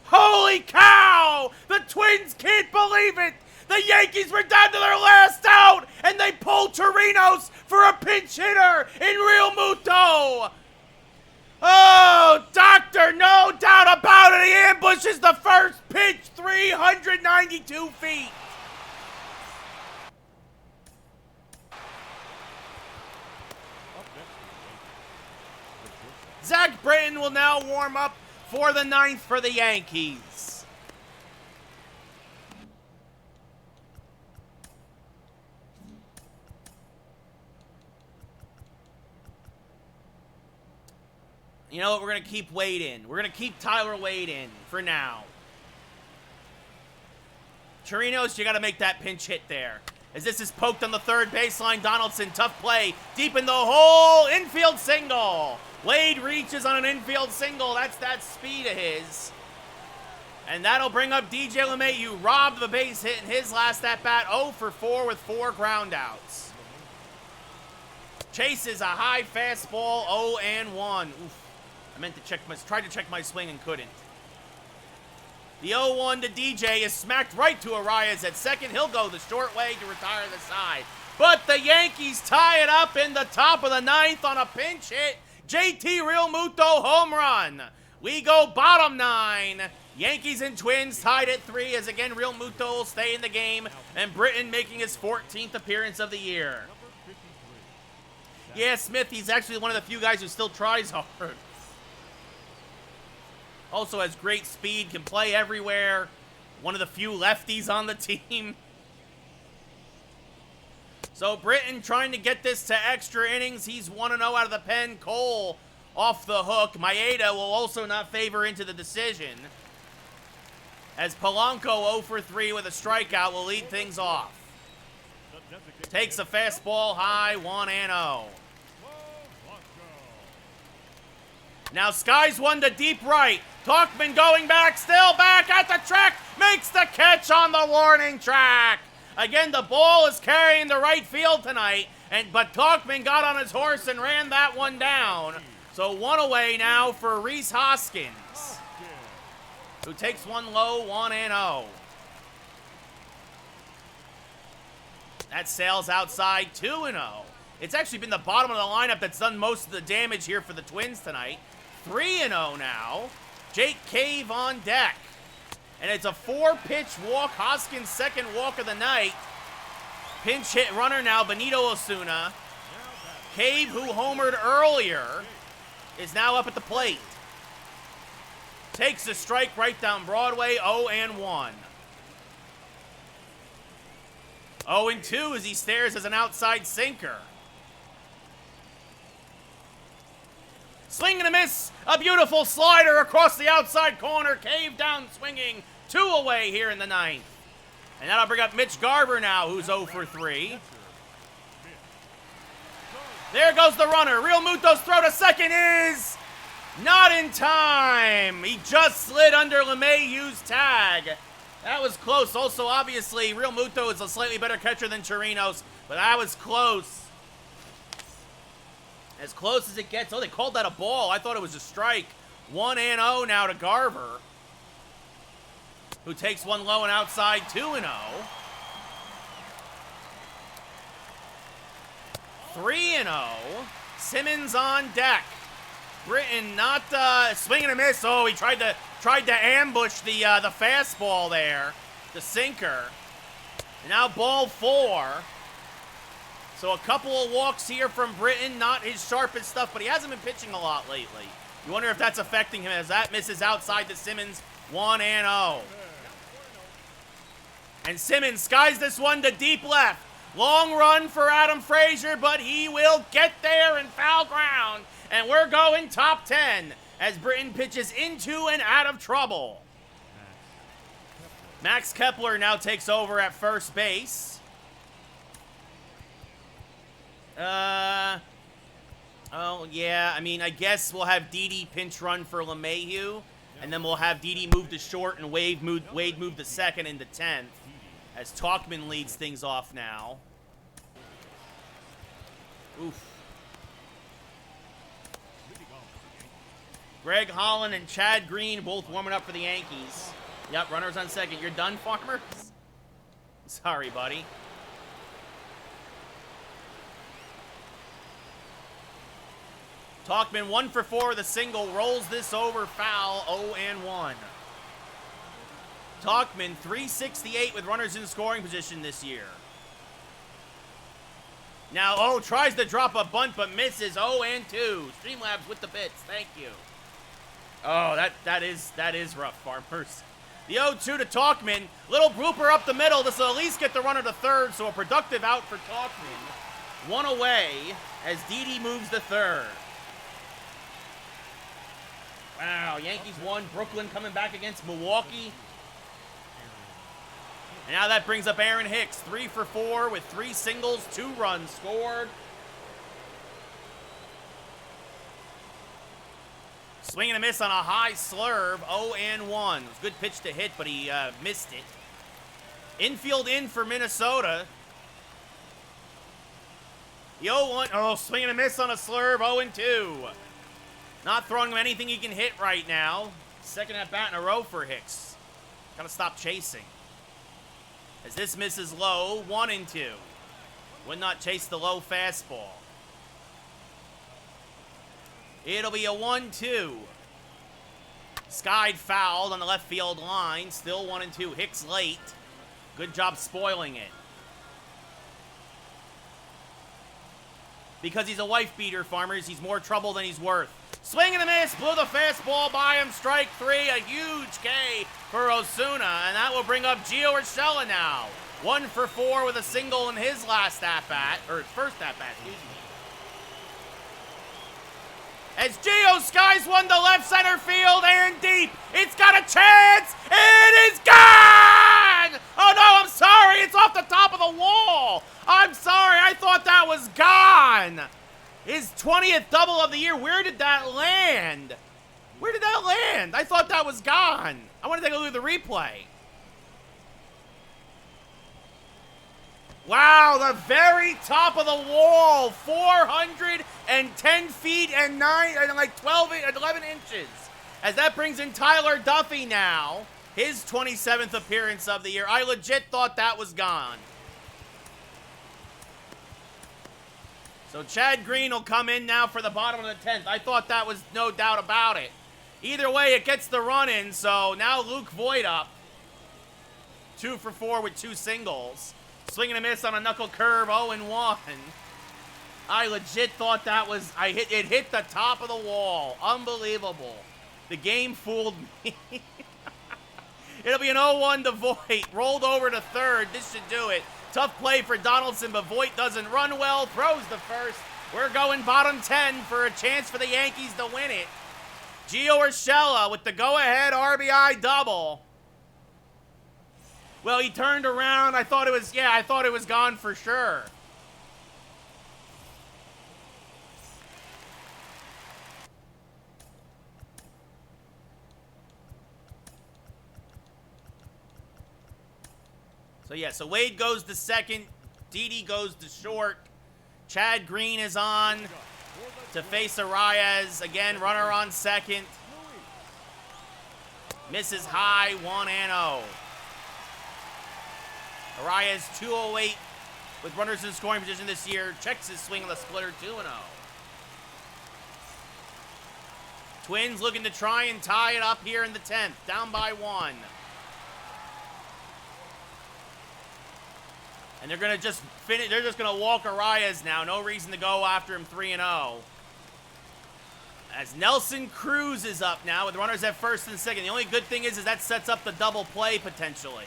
Holy cow! The Twins can't believe it! The Yankees were down to their last out, and they pulled Torinos for a pinch hitter in Realmuto! Oh, Doctor, no doubt about it, he ambushes the first pitch 392 feet! Zach Britton will now warm up for the ninth for the Yankees. You know what? We're going to keep Wade in. We're going to keep Tyler Wade in for now. Chirinos, you got to make that pinch hit there. As this is poked on the third baseline, Donaldson, tough play. Deep in the hole, infield single. Wade reaches on an infield single. That's that speed of his. And that'll bring up DJ LeMahieu. Robbed the base hit in his last at-bat. 0 for 4 with 4 groundouts. Chases a high fastball. 0-1. Oof. I meant to tried to check my swing and couldn't. The 0-1 to DJ is smacked right to Arias at second. He'll go the short way to retire the side. But the Yankees tie it up in the top of the ninth on a pinch hit. JT Realmuto home run. We go bottom 9. Yankees and Twins tied at 3 as again Realmuto will stay in the game. And Britton making his 14th appearance of the year. Yeah, Smith, he's actually one of the few guys who still tries hard. Also has great speed, can play everywhere. One of the few lefties on the team. So Britton trying to get this to extra innings. He's 1-0 out of the pen. Cole off the hook. Maeda will also not favor into the decision. As Polanco 0 for 3 with a strikeout will lead things off. Takes a fastball high, 1-0. Now skies one to deep right. Talkman going back, still back at the track. Makes the catch on the warning track. Again, the ball is carrying the right field tonight. But Talkman got on his horse and ran that one down. So 1 away now for Rhys Hoskins, who takes one low, 1-0. That sails outside, 2-0. It's actually been the bottom of the lineup that's done most of the damage here for the Twins tonight. 3-0 now. Jake Cave on deck. And it's a 4-pitch walk. Hoskins' second walk of the night. Pinch hit runner now, Benito Osuna. Cave, who homered earlier, is now up at the plate. Takes a strike right down Broadway, 0-1. 0-2 as he stares as an outside sinker. Swing and a miss. A beautiful slider across the outside corner. Cave down swinging. 2 away here in the ninth. And that'll bring up Mitch Garver now, who's 0 for 3. There goes the runner. Realmuto's throw to second is not in time. He just slid under LeMahieu's tag. That was close. Also, obviously, Realmuto is a slightly better catcher than Chirinos, but that was close. As close as it gets. Oh, they called that a ball. I thought it was a strike. 1-0 now to Garver, who takes one low and outside, 2-0. 3-0. Simmons on deck. Britton not swing and a miss. Oh, he tried to ambush the fastball there, the sinker. And now ball 4. So a couple of walks here from Britton, not his sharpest stuff, but he hasn't been pitching a lot lately. You wonder if that's affecting him as that misses outside to Simmons, 1-0. And Simmons skies this one to deep left. Long run for Adam Frazier, but he will get there in foul ground. And we're going top 10 as Britton pitches into and out of trouble. Max Kepler now takes over at first base. Oh, yeah. I mean, I guess we'll have Didi pinch run for LeMahieu. And then we'll have Didi move to short and Wade move to second into 10th. As Talkman leads things off now. Oof. Greg Holland and Chad Green both warming up for the Yankees. Yep, runners on second. You're done, Farmers? Sorry, buddy. Talkman 1 for 4 with a single. Rolls this over foul. 0-1. Talkman 368 with runners in scoring position this year. Now, tries to drop a bunt but misses. 0-2. Streamlabs with the bits. Thank you. Oh, that is rough, Farmers. The 0-2 to Talkman. Little blooper up the middle. This will at least get the runner to third, so a productive out for Talkman. One away as Didi moves to third. Wow, Yankees won. Brooklyn coming back against Milwaukee. And now that brings up Aaron Hicks. 3 for 4 with 3 singles, 2 runs scored. Swing and a miss on a high slurve. 0-1. It was a good pitch to hit, but he missed it. Infield in for Minnesota. The 0-1. Oh, swing and a miss on a slurve. 0-2. Not throwing him anything he can hit right now. Second at bat in a row for Hicks. Gotta stop chasing. As this misses low. 1-2. Would not chase the low fastball. It'll be a 1-2. Skied fouled on the left field line. Still 1-2. Hicks late. Good job spoiling it. Because he's a wife beater, Farmers, he's more trouble than he's worth. Swing and a miss. Blew the fastball by him. Strike 3. A huge K for Osuna. And that will bring up Gio Urshela now. 1 for 4 with a single in his last at-bat. Or his first at-bat, excuse me. As Gio skies one to left center field and deep. It's got a chance. It is gone! Oh, no, I'm sorry. It's off the top of the wall. I'm sorry. I thought that was gone. His 20th double of the year. Where did that land? Where did that land? I thought that was gone. I want to take a look at the replay. Wow, the very top of the wall, 410 feet and 11 inches. As that brings in Tyler Duffy now, his 27th appearance of the year. I legit thought that was gone. So Chad Green will come in now for the bottom of the 10th. I thought that was no doubt about it. Either way, it gets the run in, so now Luke Voigt up. 2 for 4 with 2 singles. Swing and a miss on a knuckle curve, 0-1. I legit thought that was, it hit the top of the wall. Unbelievable. The game fooled me. It'll be an 0-1 to Voigt. Rolled over to third. This should do it. Tough play for Donaldson, but Voigt doesn't run well. Throws the first. We're going bottom 10 for a chance for the Yankees to win it. Gio Urshela with the go-ahead RBI double. Well, he turned around. I thought it was gone for sure. So Wade goes to second. Didi goes to short. Chad Green is on to face Arias. Again, runner on second. Misses high, 1-0. Arias 208 with runners in scoring position this year. Checks his swing on the splitter, 2-0. Twins looking to try and tie it up here in the 10th. Down by 1. And they're going to just finish. They're just going to walk Arias now. No reason to go after him 3-0. As Nelson Cruz is up now with runners at first and second. The only good thing is that sets up the double play potentially.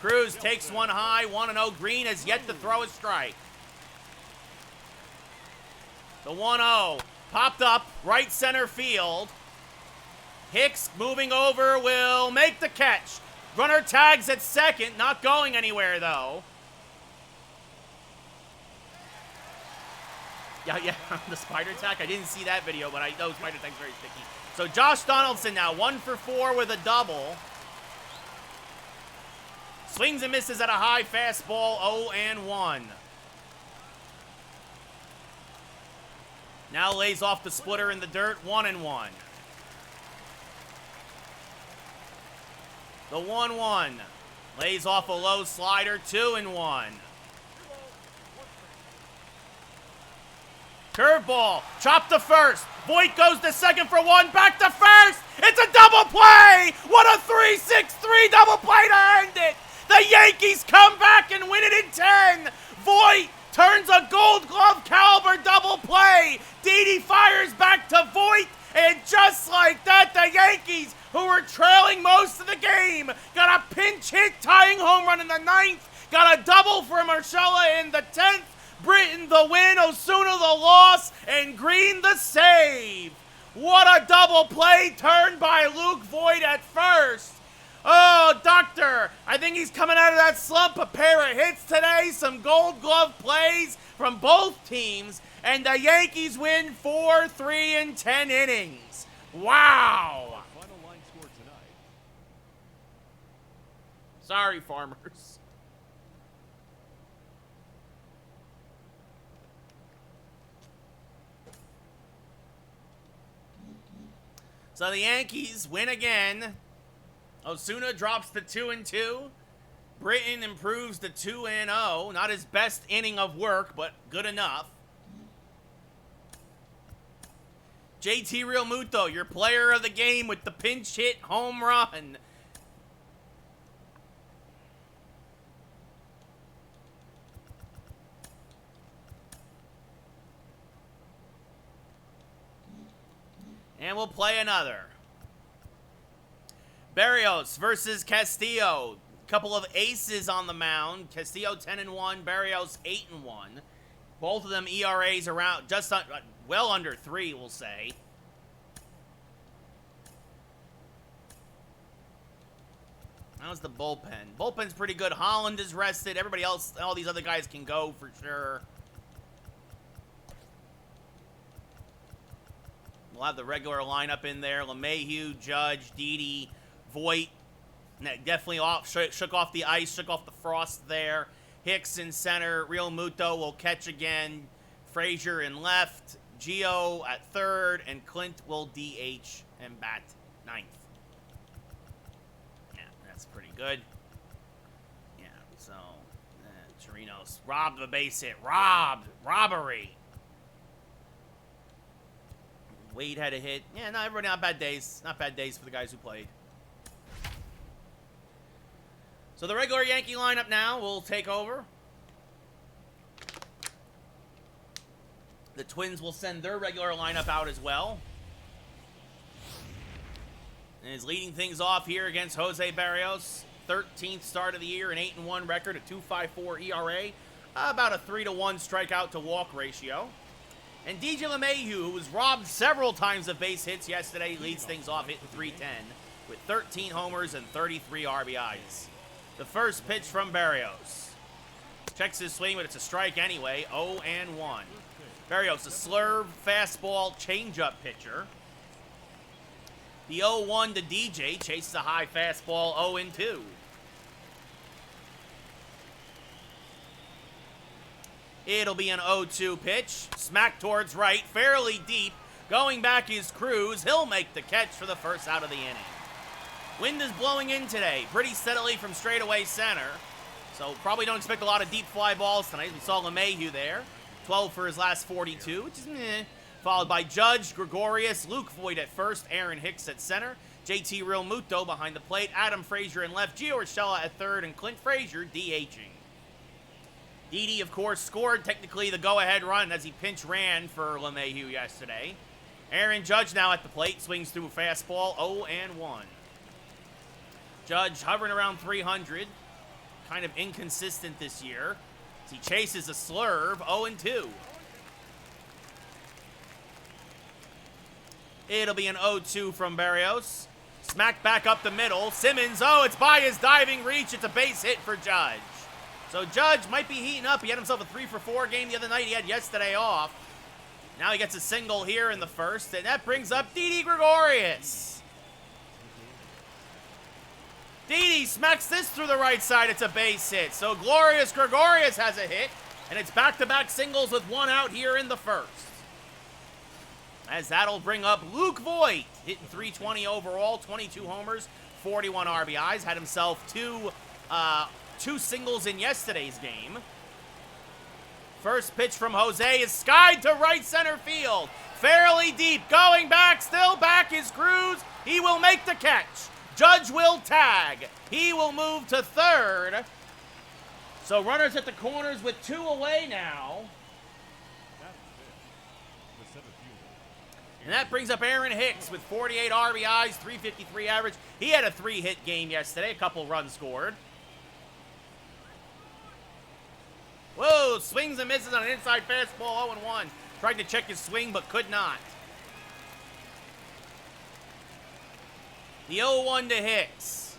Cruz takes one high, 1-0. Green has yet to throw a strike. The 1-0 popped up, right center field. Hicks moving over will make the catch. Runner tags at second, not going anywhere though. Yeah, the spider attack. I didn't see that video, but I know spider attack's very sticky. So Josh Donaldson now 1 for 4 with a double. Swings and misses at a high fastball, 0-1. Now lays off the splitter in the dirt, 1-1. The 1-1. Lays off a low slider, 2-1. Curveball, chop to first. Voit goes to second for 1, back to first. It's a double play. What a 3-6-3 double play to end it. The Yankees come back and win it in 10. Voit turns a Gold Glove caliber double play. Didi fires back to Voit, and just like that, the Yankees, who were trailing most of the game, got a pinch hit tying home run in the 9th, got a double for Marcella in the 10th. Britton the win, Osuna the loss, and Green the save. What a double play turned by Luke Voit at first. Oh, Doctor, I think he's coming out of that slump. A pair of hits today, some Gold Glove plays from both teams, and the Yankees win 4-3 in 10 innings. Wow. Final line score tonight. Sorry, Farmers. So the Yankees win again. Osuna drops to 2-2. Britton improves to 2-0. Not his best inning of work, but good enough. JT Realmuto, your player of the game with the pinch hit home run. And we'll play another. Barrios versus Castillo. Couple of aces on the mound. Castillo 10-1, Barrios 8-1. Both of them ERAs around just well under 3, we'll say. How's the bullpen? Bullpen's pretty good. Holland is rested. Everybody else, all these other guys can go for sure. We'll have the regular lineup in there. LeMahieu, Judge, Didi, Voit. Definitely shook off the ice, shook off the frost there. Hicks in center. Realmuto will catch again. Frazier in left. Gio at third. And Clint will DH and bat ninth. Yeah, that's pretty good. Yeah, so Chirinos robbed the base hit. Robbery. Wade had a hit. Yeah, no, everybody, not bad days. Not bad days for the guys who played. So the regular Yankee lineup now will take over. The Twins will send their regular lineup out as well. And is leading things off here against Jose Barrios. 13th start of the year, an 8-1 record, a 2.54 ERA. About a 3-1 strikeout to walk ratio. And DJ LeMahieu, who was robbed several times of base hits yesterday, leads things off hitting .310 with 13 homers and 33 RBIs. The first pitch from Barrios. Checks his swing, but it's a strike anyway. 0-1. Barrios, a slurve, fastball, changeup pitcher. The 0-1 to DJ, chases a high fastball, 0-2. It'll be an 0-2 pitch. Smack towards right, fairly deep. Going back is Cruz. He'll make the catch for the first out of the inning. Wind is blowing in today, pretty steadily from straightaway center. So probably don't expect a lot of deep fly balls tonight. We saw LeMahieu there. 12 for his last 42, which is meh. Followed by Judge, Gregorius, Luke Voit at first, Aaron Hicks at center, JT Realmuto behind the plate, Adam Frazier in left, Gio Urshela at third, and Clint Frazier DHing. Didi, of course, scored technically the go-ahead run as he pinch ran for LeMahieu yesterday. Aaron Judge now at the plate, swings through a fastball, 0-1. Judge hovering around 300, kind of inconsistent this year. As he chases a slurve, 0-2. It'll be an 0-2 from Barrios. Smacked back up the middle. Simmons, oh, it's by his diving reach. It's a base hit for Judge. So Judge might be heating up. He had himself a 3-for-4 game the other night. He had yesterday off. Now he gets a single here in the first, and that brings up Didi Gregorius. Didi smacks this through the right side. It's a base hit. So Glorious Gregorius has a hit, and it's back-to-back singles with one out here in the first. As that'll bring up Luke Voigt, hitting .320 overall, 22 homers, 41 RBIs. Had himself two singles in yesterday's game. First pitch from Jose is skied to right center field. Fairly deep, going back, still back is Cruz. He will make the catch. Judge will tag. He will move to third. So runners at the corners with 2 away now. And that brings up Aaron Hicks with 48 RBIs, .353 average. He had a 3-hit game yesterday, a couple runs scored. Whoa, swings and misses on an inside fastball, 0-1. Tried to check his swing, but could not. The 0-1 to Hicks.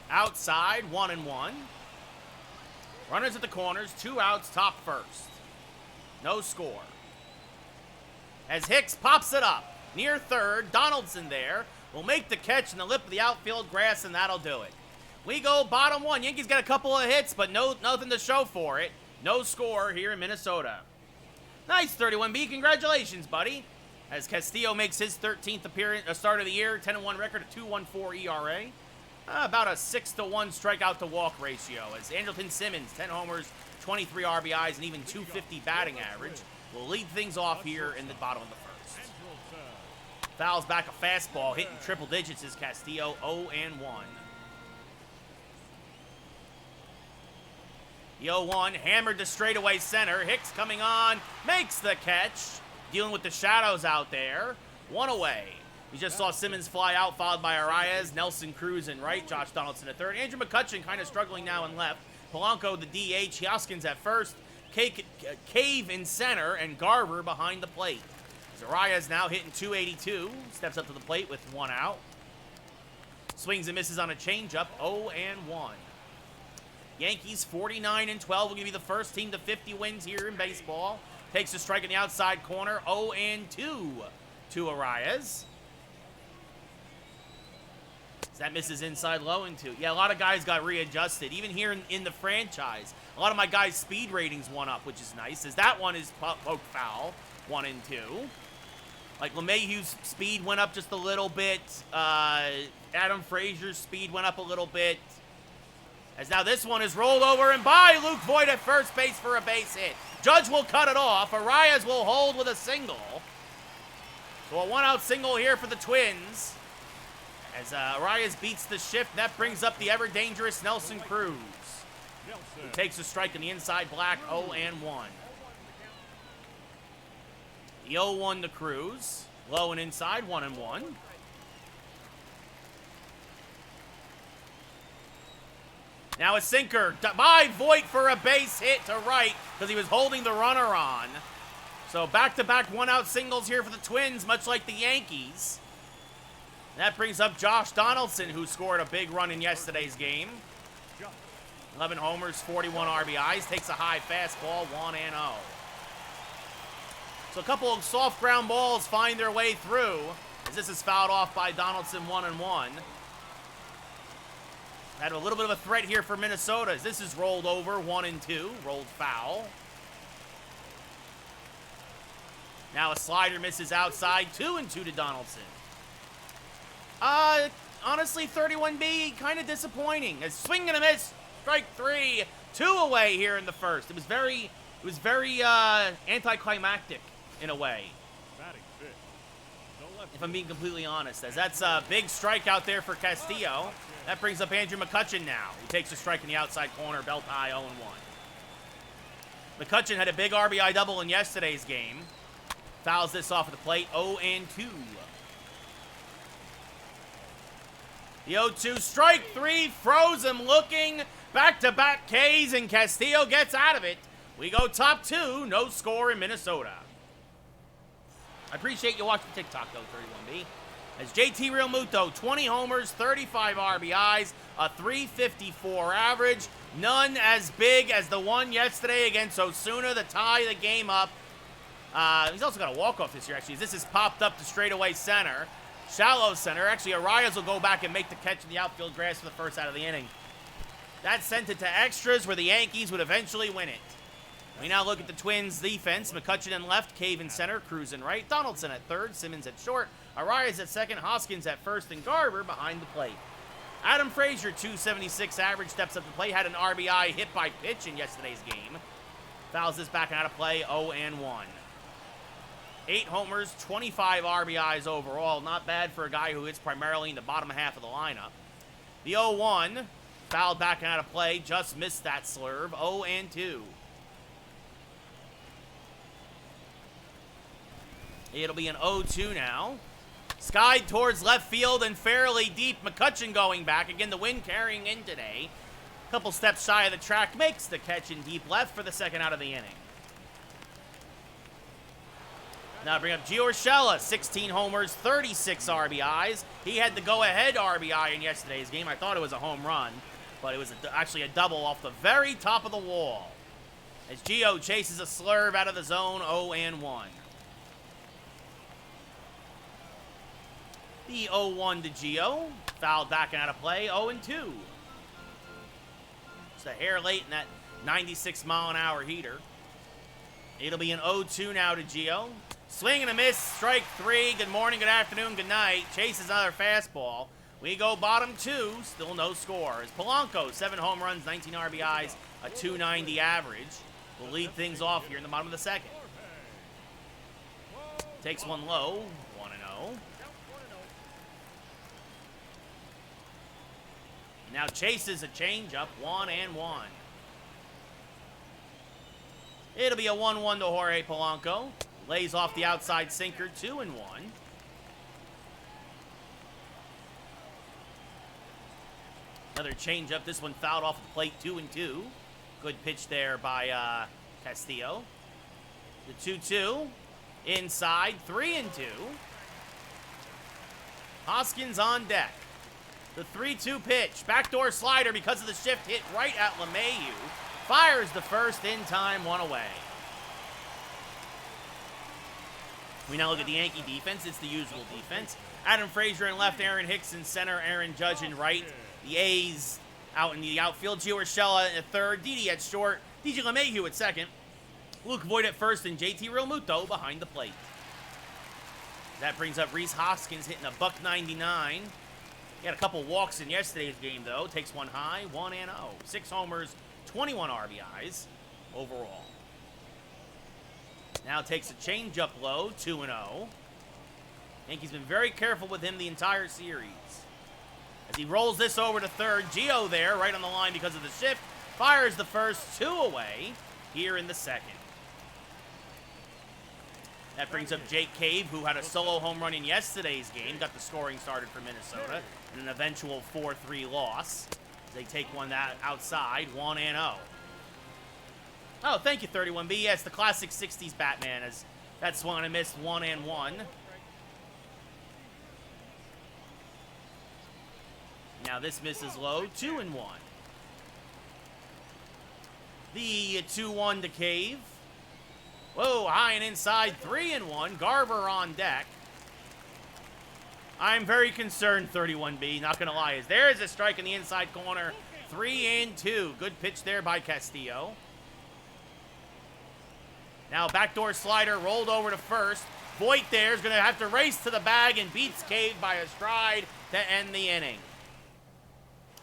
Outside, 1-1. Runners at the corners, 2 outs, top first. No score. As Hicks pops it up, near third, Donaldson there will make the catch in the lip of the outfield grass, and that'll do it. We go bottom 1. Yankees got a couple of hits, but nothing to show for it. No score here in Minnesota. Nice 31B. Congratulations, buddy. As Castillo makes his 13th appearance, start of the year, 10-1 record, a 2.14 ERA. About a 6-to-1 strikeout to walk ratio. As Andrelton Simmons, 10 homers, 23 RBIs, and even .250 batting average will lead things off here in the bottom of the first. Fouls back a fastball, hitting triple digits is Castillo, 0-1. The 0-1 hammered to straightaway center. Hicks coming on, makes the catch. Dealing with the shadows out there. 1 away. We just saw Simmons fly out, followed by Arias, Nelson Cruz in right, Josh Donaldson at third. Andrew McCutchen kind of struggling now in left. Polanco the DH, Hoskins at first. Cave in center, and Garver behind the plate. Arias now hitting .282. Steps up to the plate with 1 out. Swings and misses on a changeup, 0-1. Yankees 49-12 will give you the first team to 50 wins here in baseball. Takes a strike in the outside corner, 0-2 to Arias. That misses inside low and 2. Yeah, a lot of guys got readjusted. Even here in the franchise, a lot of my guys' speed ratings went up, which is nice. As that one is poked foul, 1-2. Like LeMahieu's speed went up just a little bit. Adam Frazier's speed went up a little bit. As now this one is rolled over and by Luke Voigt at first base for a base hit. Judge will cut it off. Arias will hold with a single. So a 1-out single here for the Twins. As Arias beats the shift, that brings up the ever-dangerous Nelson Cruz. Who takes a strike in the inside black, 0-1. The 0-1 to Cruz. Low and inside, 1-1. Now a sinker by Voigt for a base hit to right because he was holding the runner on. So back-to-back 1-out singles here for the Twins, much like the Yankees. That brings up Josh Donaldson, who scored a big run in yesterday's game. 11 homers, 41 RBIs, takes a high fastball, 1-0. So a couple of soft ground balls find their way through, as this is fouled off by Donaldson, 1-1. Had a little bit of a threat here for Minnesota, as this is rolled over, 1-2, rolled foul. Now a slider misses outside, 2-2 to Donaldson. Honestly, 31B, kind of disappointing. A swing and a miss, strike 3, 2 away here in the first. It was very anticlimactic in a way, if I'm being completely honest, as that's a big strike out there for Castillo. That brings up Andrew McCutchen now. He takes a strike in the outside corner, belt high, 0-1. McCutchen had a big RBI double in yesterday's game. Fouls this off of the plate, 0-2. The 0-2, strike 3, froze him looking. Back-to-back Ks, and Castillo gets out of it. We go top 2, no score in Minnesota. I appreciate you watching TikTok, though, 31B. As JT Realmuto, 20 homers, 35 RBIs, a 354 average. None as big as the one yesterday against Osuna to tie the game up. He's also got a walk-off this year, actually. This is popped up to straightaway center. Shallow center. Actually, Arias will go back and make the catch in the outfield grass for the first out of the inning. That sent it to extras where the Yankees would eventually win it. We now look at the Twins' defense. McCutchen in left, Cave in center, Cruz in right, Donaldson at third, Simmons at short, Arias at second, Hoskins at first, and Garber behind the plate. Adam Frazier, 276 average, steps up to plate, had an RBI hit by pitch in yesterday's game. Fouls this back and out of play, 0-1. 8 homers, 25 RBIs overall. Not bad for a guy who hits primarily in the bottom half of the lineup. The 0-1, fouled back and out of play, just missed that slurve, 0-2. It'll be an 0-2 now. Skied towards left field and fairly deep. McCutchen going back. Again, the wind carrying in today. A couple steps shy of the track. Makes the catch in deep left for the second out of the inning. Now bring up Gio Urshela. 16 homers, 36 RBIs. He had the go-ahead RBI in yesterday's game. I thought it was a home run, but it was actually a double off the very top of the wall. As Gio chases a slurve out of the zone, 0-1. The 0-1 to Gio. Fouled back and out of play, 0-2. Just a hair late in that 96-mile-an-hour heater. It'll be an 0-2 now to Gio. Swing and a miss, strike 3. Good morning, good afternoon, good night. Chases another fastball. We go bottom 2, still no score. As Polanco, 7 home runs, 19 RBIs, a 290 average. Will lead things off here in the bottom of the second. Takes one low, 1-0. Now chases a changeup, 1-1. It'll be a 1-1 to Jorge Polanco. Lays off the outside sinker, 2-1. Another changeup. This one fouled off the plate, 2-2. Good pitch there by Castillo. The 2-2. Inside, 3-2. Hoskins on deck. The 3-2 pitch. Backdoor slider because of the shift hit right at LeMahieu. Fires the first in time, 1 away. We now look at the Yankee defense. It's the usual defense. Adam Frazier in left, Aaron Hicks in center, Aaron Judge in right. The A's out in the outfield. Gio Urshela at third, Didi at short, DJ LeMahieu at second, Luke Voigt at first, and JT Realmuto behind the plate. That brings up Rhys Hoskins hitting a $199. He had a couple walks in yesterday's game, though. Takes one high, 1-0. 6 homers, 21 RBIs overall. Now takes a changeup low, 2-0. Yankees been very careful with him the entire series. As he rolls this over to third, Gio there, right on the line because of the shift. Fires the first 2 away here in the second. That brings up Jake Cave, who had a solo home run in yesterday's game. Got the scoring started for Minnesota in an eventual 4-3 loss. They take one that outside, 1-0. Oh, thank you, 31B. Yes, the classic 60s Batman, as that swung and missed, 1-1. Now this misses low, 2-1. The 2-1 to Cave. Whoa, high and inside, 3-1. Garber on deck. I'm very concerned, 31B, not going to lie. As there is a strike in the inside corner, 3-2. Good pitch there by Castillo. Now backdoor slider rolled over to first. Voigt there is going to have to race to the bag and beats Cave by a stride to end the inning.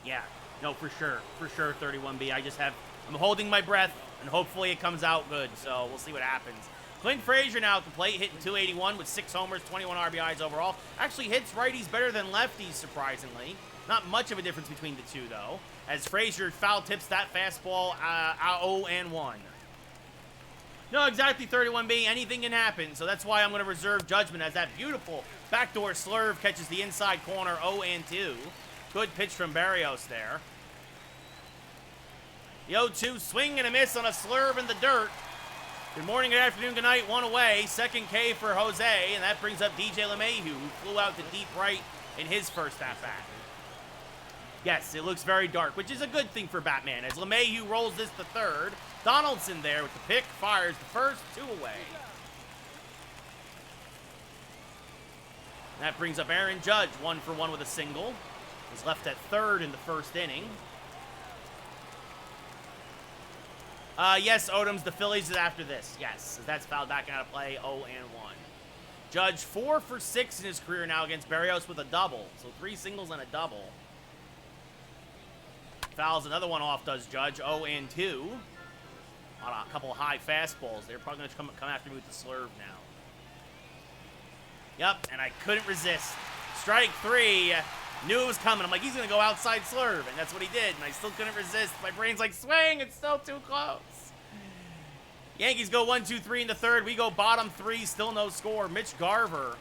Yeah, no, for sure, 31B. I'm holding my breath, and hopefully it comes out good, so we'll see what happens. Clint Frazier now at the plate, hitting .281 with 6 homers, 21 RBIs overall. Actually hits righties better than lefties, surprisingly. Not much of a difference between the two, though, as Frazier foul tips that fastball 0-1. No, exactly, 31B. Anything can happen, so that's why I'm going to reserve judgment as that beautiful backdoor slurve catches the inside corner 0-2. Good pitch from Barrios there. The 0-2 swing and a miss on a slurve in the dirt. Good morning, good afternoon, good night. One away. Second K for Jose, and that brings up DJ LeMahieu, who flew out to deep right in his first at-bat. Yes, it looks very dark, which is a good thing for Batman. As LeMahieu rolls this to third, Donaldson there with the pick, fires the first, 2 away. That brings up Aaron Judge, 1 for 1 with a single. Was left at third in the first inning. Yes, Odoms, the Phillies is after this. Yes, that's fouled back out of play, 0-1. Judge 4 for 6 in his career now against Berrios with a double. So 3 singles and a double. Fouls another one off, does Judge, 0-2. On a couple of high fastballs. They're probably going to come after me with the slurve now. Yep, and I couldn't resist. Strike 3. Knew it was coming. I'm like, he's going to go outside slurve, and that's what he did, and I still couldn't resist. My brain's like, swing, it's still too close. Yankees go 1-2-3 in the third. We go bottom 3, still no score. Mitch Garver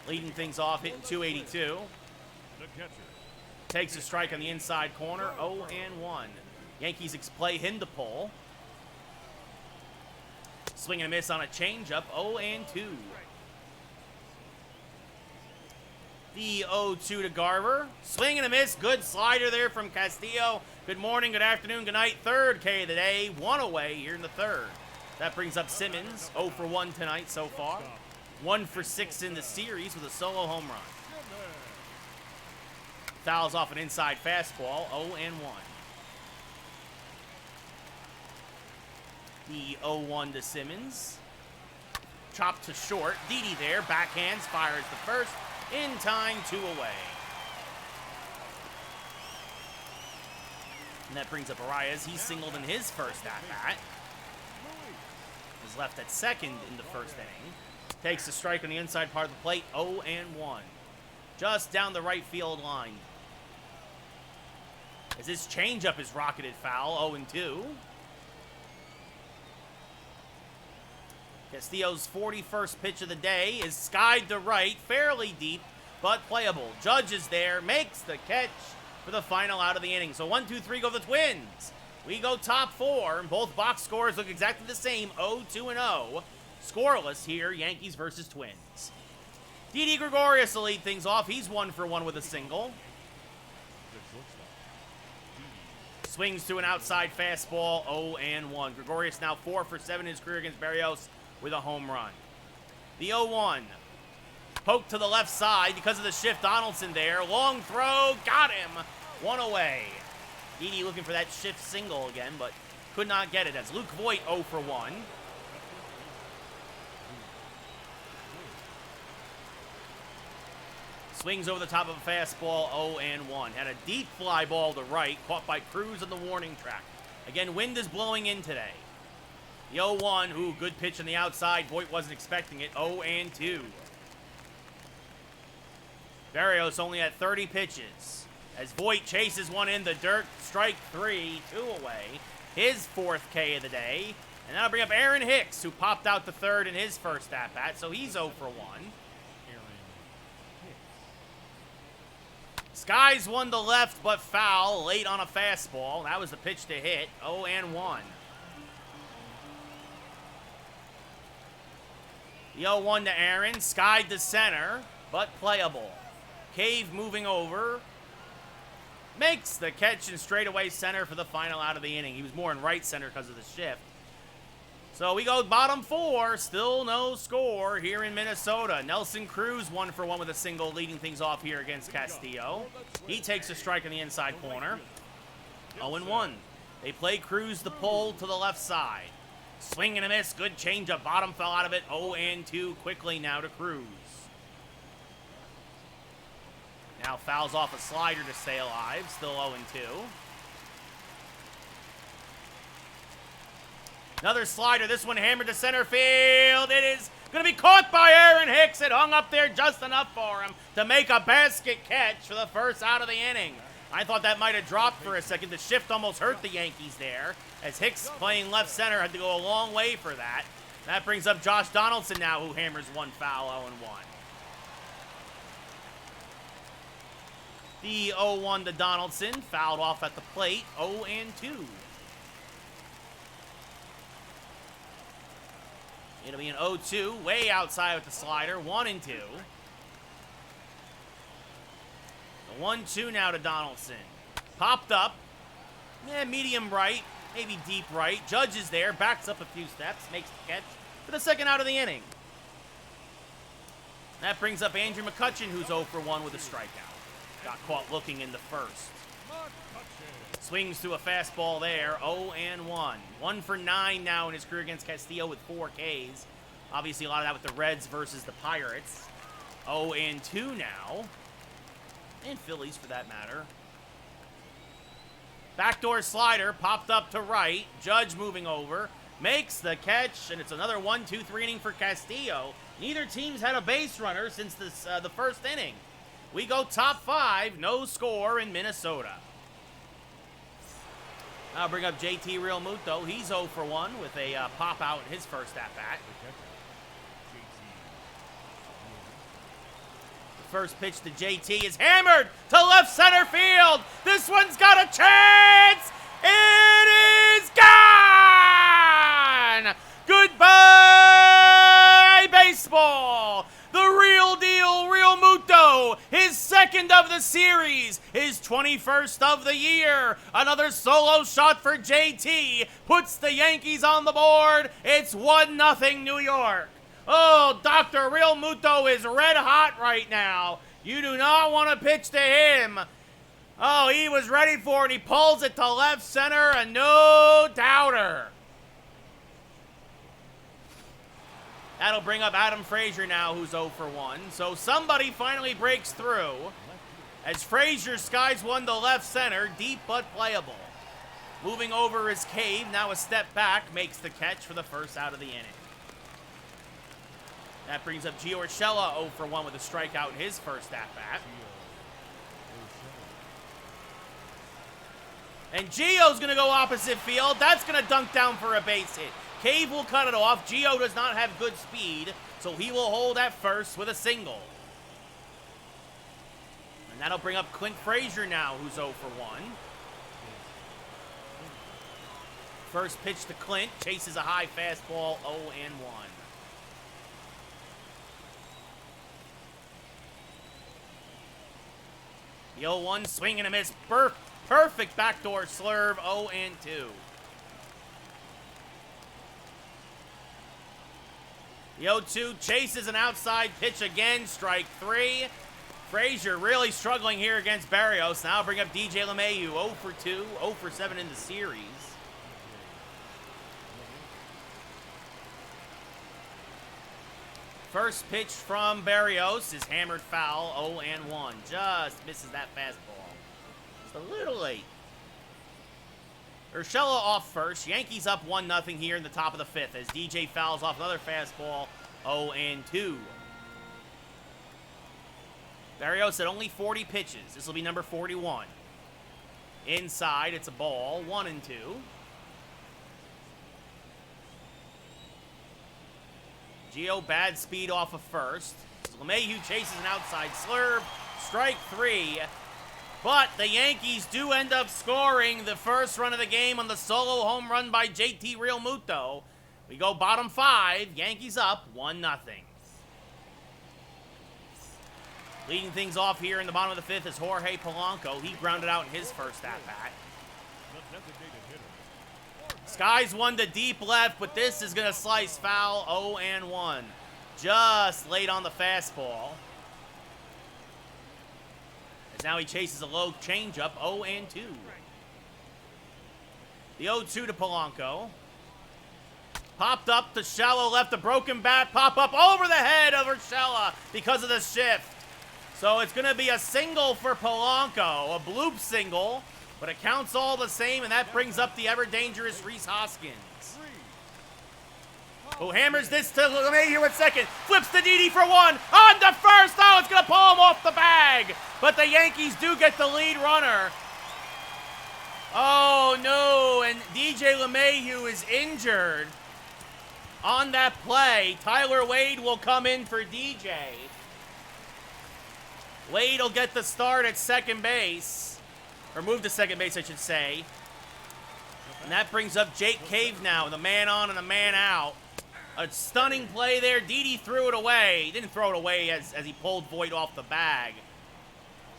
leading things off, hitting 282. Takes a strike on the inside corner, 0-1. Yankees play him to pull. Swing and a miss on a changeup, 0-2. The 0-2 to Garver. Swing and a miss. Good slider there from Castillo. Good morning, good afternoon, good night. Third K of the day. 1 away here in the third. That brings up Simmons. 0 for 1 tonight so far. 1 for 6 in the series with a solo home run. Fouls off an inside fastball. 0-1. The 0-1 to Simmons. Chopped to short. Didi there. Backhands. Fires the first. In time, 2 away. And that brings up Arias. He's singled in his first at-bat. Was left at second in the first inning. Takes a strike on the inside part of the plate, 0-1. Just down the right field line. As this changeup is rocketed foul, 0-2. Castillo's 41st pitch of the day is skied to right, fairly deep, but playable. Judge is there, makes the catch for the final out of the inning. So 1-2-3 go the Twins. We go top 4, and both box scores look exactly the same, 0-2-0. Scoreless here, Yankees versus Twins. Didi Gregorius will lead things off. He's 1 for 1 with a single. Swings to an outside fastball, 0-1. Gregorius now 4 for 7 in his career against Berrios with a home run. The 0-1. Poke to the left side because of the shift. Donaldson there. Long throw. Got him. 1 away. Didi looking for that shift single again, but could not get it as Luke Voit 0 for 1. Swings over the top of a fastball, 0-1. Had a deep fly ball to right, caught by Cruz on the warning track. Again, wind is blowing in today. The 0-1, ooh, good pitch on the outside. Voit wasn't expecting it, 0-2. Berrios only had 30 pitches. As Voit chases one in the dirt, strike 3, 2 away. His 4th K of the day. And that'll bring up Aaron Hicks, who popped out to third in his first at-bat, so he's 0 for 1. Skies one to left, but foul, late on a fastball. That was the pitch to hit, 0-1. The 0-1 to Aaron, skied to center, but playable. Cave moving over, makes the catch in straightaway center for the final out of the inning. He was more in right center because of the shift. So we go bottom 4, still no score here in Minnesota. Nelson Cruz 1 for 1 with a single, leading things off here against Castillo. He takes a strike in the inside corner. 0-1. They play Cruz the pull to the left side. Swing and a miss, good changeup. Bottom fell out of it. 0-2 quickly now to Cruz. Now fouls off a slider to stay alive. Still 0-2. Another slider. This one hammered to center field. It is going to be caught by Aaron Hicks. It hung up there just enough for him to make a basket catch for the first out of the inning. I thought that might have dropped for a second. The shift almost hurt the Yankees there, as Hicks playing left center had to go a long way for that. That brings up Josh Donaldson now, who hammers one foul, 0-1. The 0-1 to Donaldson, fouled off at the plate, 0-2. It'll be an 0-2, way outside with the slider, 1-2. The 1-2 now to Donaldson. Popped up. Yeah, medium right, maybe deep right. Judge is there, backs up a few steps, makes the catch for the second out of the inning. That brings up Andrew McCutchen, who's 0 for 1 with a strikeout. Got caught looking in the first. Swings to a fastball there, 0-1. 1 for 9 now in his career against Castillo with 4 Ks. Obviously, a lot of that with the Reds versus the Pirates. 0-2 now. And Phillies, for that matter. Backdoor slider, popped up to right. Judge moving over, makes the catch, and it's another 1-2-3 inning for Castillo. Neither team's had a base runner since the first inning. We go top 5, no score in Minnesota. I'll bring up JT Real Muto. He's 0 for 1 with a pop out in his first at-bat. First pitch to JT is hammered to left center field. This one's got a chance. It is gone. Goodbye, baseball. The real deal, Real Muto. His second of the series. His 21st of the year. Another solo shot for JT. Puts the Yankees on the board. It's 1-0 New York. Oh, Dr. Real Muto is red hot right now. You do not want to pitch to him. Oh, he was ready for it. He pulls it to left center, and no doubter. That'll bring up Adam Frazier now, who's 0 for 1. So somebody finally breaks through as Frazier skies one to left center, deep but playable. Moving over his cave, now a step back, makes the catch for the first out of the inning. That brings up Gio Urshela 0 for 1 with a strikeout in his first at-bat. And Gio's going to go opposite field. That's going to dunk down for a base hit. Cave will cut it off. Gio does not have good speed, so he will hold at first with a single. And that'll bring up Clint Frazier now, who's 0 for 1. First pitch to Clint. Chases a high fastball, 0-1. The 0-1 swing and a miss. Perfect backdoor slurve, 0-2. The 0-2 chases an outside pitch again, strike 3. Frazier really struggling here against Barrios. Now bring up DJ LeMahieu, 0 for 2, 0 for 7 in the series. First pitch from Barrios is hammered foul, 0-1. Just misses that fastball. Just a little late. Urshela off first. Yankees up 1-0 here in the top of the 5th as DJ fouls off another fastball, 0-2. Barrios at only 40 pitches. This will be number 41. Inside, it's a ball, 1-2. Gio, bad speed off of first. LeMahieu chases an outside slurve. Strike 3. But the Yankees do end up scoring the first run of the game on the solo home run by JT Real Muto. We go bottom 5. Yankees up 1-0. Leading things off here in the bottom of the 5th is Jorge Polanco. He grounded out in his first at-bat. Skies one to deep left, but this is going to slice foul, 0-1. Just late on the fastball. As now he chases a low changeup, 0-2. The 0-2 to Polanco. Popped up to shallow left, a broken bat, pop up over the head of Urshela because of the shift. So it's going to be a single for Polanco, a bloop single. But it counts all the same, and that brings up the ever-dangerous Rhys Hoskins. Who hammers this to LeMahieu at second. Flips to Didi for 1. On to first. Oh, it's going to pull him off the bag. But the Yankees do get the lead runner. Oh, no. And DJ LeMahieu is injured on that play. Tyler Wade will come in for DJ. Wade will get the start at second base. Or move to second base, I should say. And that brings up Jake Cave now, the man on and the man out. A stunning play there. Didi threw it away. He didn't throw it away as he pulled Voit off the bag.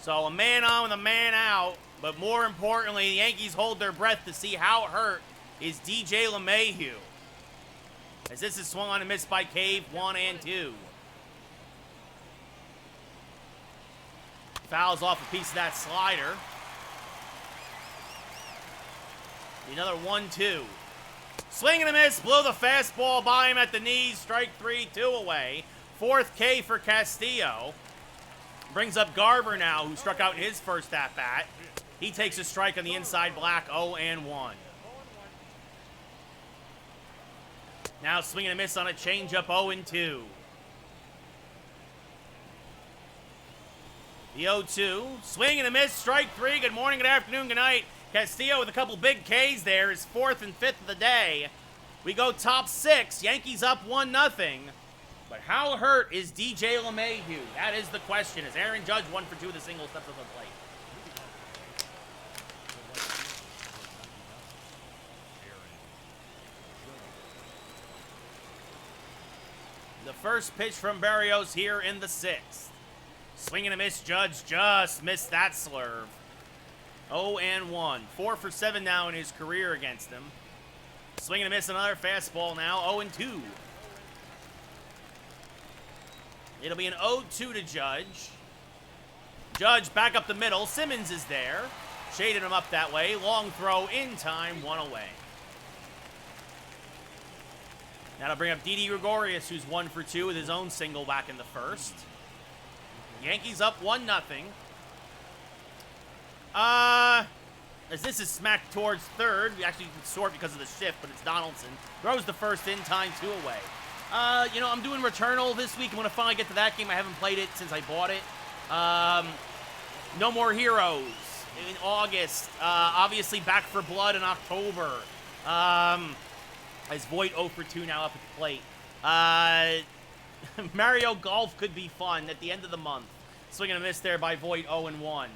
So a man on with a man out. But more importantly, the Yankees hold their breath to see how hurt is DJ LeMahieu. As this is swung on and missed by Cave, 1 and 2. Fouls off a piece of that slider. Another 1-2. Swing and a miss, blew the fastball by him at the knees. Strike 3, 2 away. 4th K for Castillo. Brings up Garver now, who struck out in his first at-bat. He takes a strike on the inside black, 0 and 1. Now swing and a miss on a changeup, 0 and 2. The 0-2. Swing and a miss, strike 3. Good morning, good afternoon, good night. Castillo with a couple big Ks there. His 4th and 5th of the day. We go top 6. Yankees up 1-0. But how hurt is DJ LeMahieu? That is the question. As Aaron Judge 1 for 2 with a single steps up the plate. The first pitch from Berrios here in the 6th. Swing and a miss. Judge just missed that slurve. 0 and 1. 4 for 7 now in his career against him. Swing and a miss, another fastball now. 0 and 2. It'll be an 0-2 to Judge. Judge back up the middle. Simmons is there. Shaded him up that way. Long throw in time. 1 away. That'll bring up Didi Gregorius, who's 1 for 2 with his own single back in the 1st. Yankees up 1-0. As this is smacked towards 3rd. We actually sort because of the shift, but it's Donaldson. Throws the first in time, 2 away. You know, I'm doing Returnal this week. I'm going to finally get to that game. I haven't played it since I bought it. No More Heroes in August. Obviously Back for Blood in October. As Voit 0 for 2 now up at the plate. Mario Golf could be fun at the end of the month. Swing and a miss there by Voit, 0 and 1.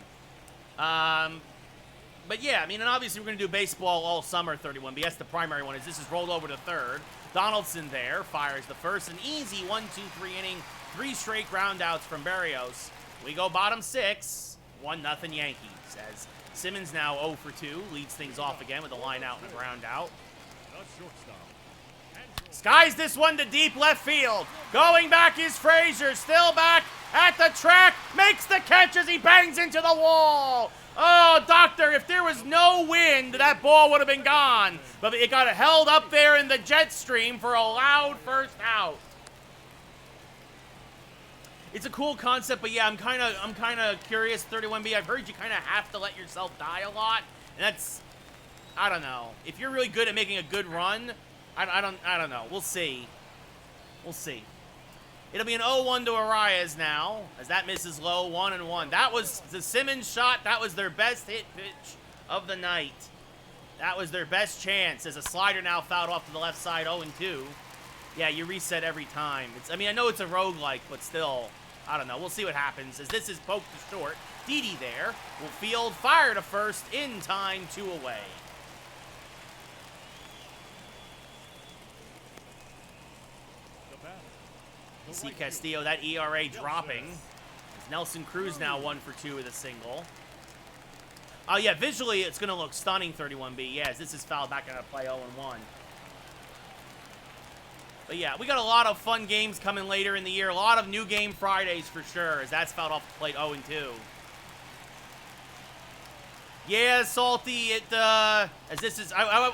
But yeah, I mean, and obviously we're going to do baseball all summer, 31. But yes, the primary one is this is rolled over to 3rd. Donaldson there fires the first. An easy 1-2-3 inning. 3 straight groundouts from Berrios. We go bottom 6. 1-0 Yankees. As Simmons now 0 for 2. Leads things off again with a line out and a ground out. Skies this one to deep left field. Going back is Frazier. Still back at the track. Makes the catch as he bangs into the wall. Oh, doctor, if there was no wind, that ball would have been gone. But it got held up there in the jet stream for a loud first out. It's a cool concept, but yeah, I'm kind of curious. 31B, I've heard you kind of have to let yourself die a lot, and that's, I don't know. If you're really good at making a good run, I don't know. We'll see. We'll see. It'll be an 0-1 to Arias now, as that misses low, 1 and 1. That was the Simmons shot. That was their best hit pitch of the night. That was their best chance, as a slider now fouled off to the left side, 0 and 2. Yeah, you reset every time. I mean, I know it's a roguelike, but still, I don't know. We'll see what happens, as this is poked to short. Didi there will field, fire to first, in time, 2 away. You see Castillo, that ERA dropping. Nelson Cruz now 1 for 2 with a single. Oh, yeah, visually it's going to look stunning, 31B. Yes, this is fouled back into play, 0 and 1. But yeah, we got a lot of fun games coming later in the year. A lot of new game Fridays for sure, as that's fouled off the plate, 0 and 2. Yeah, Salty, as this is,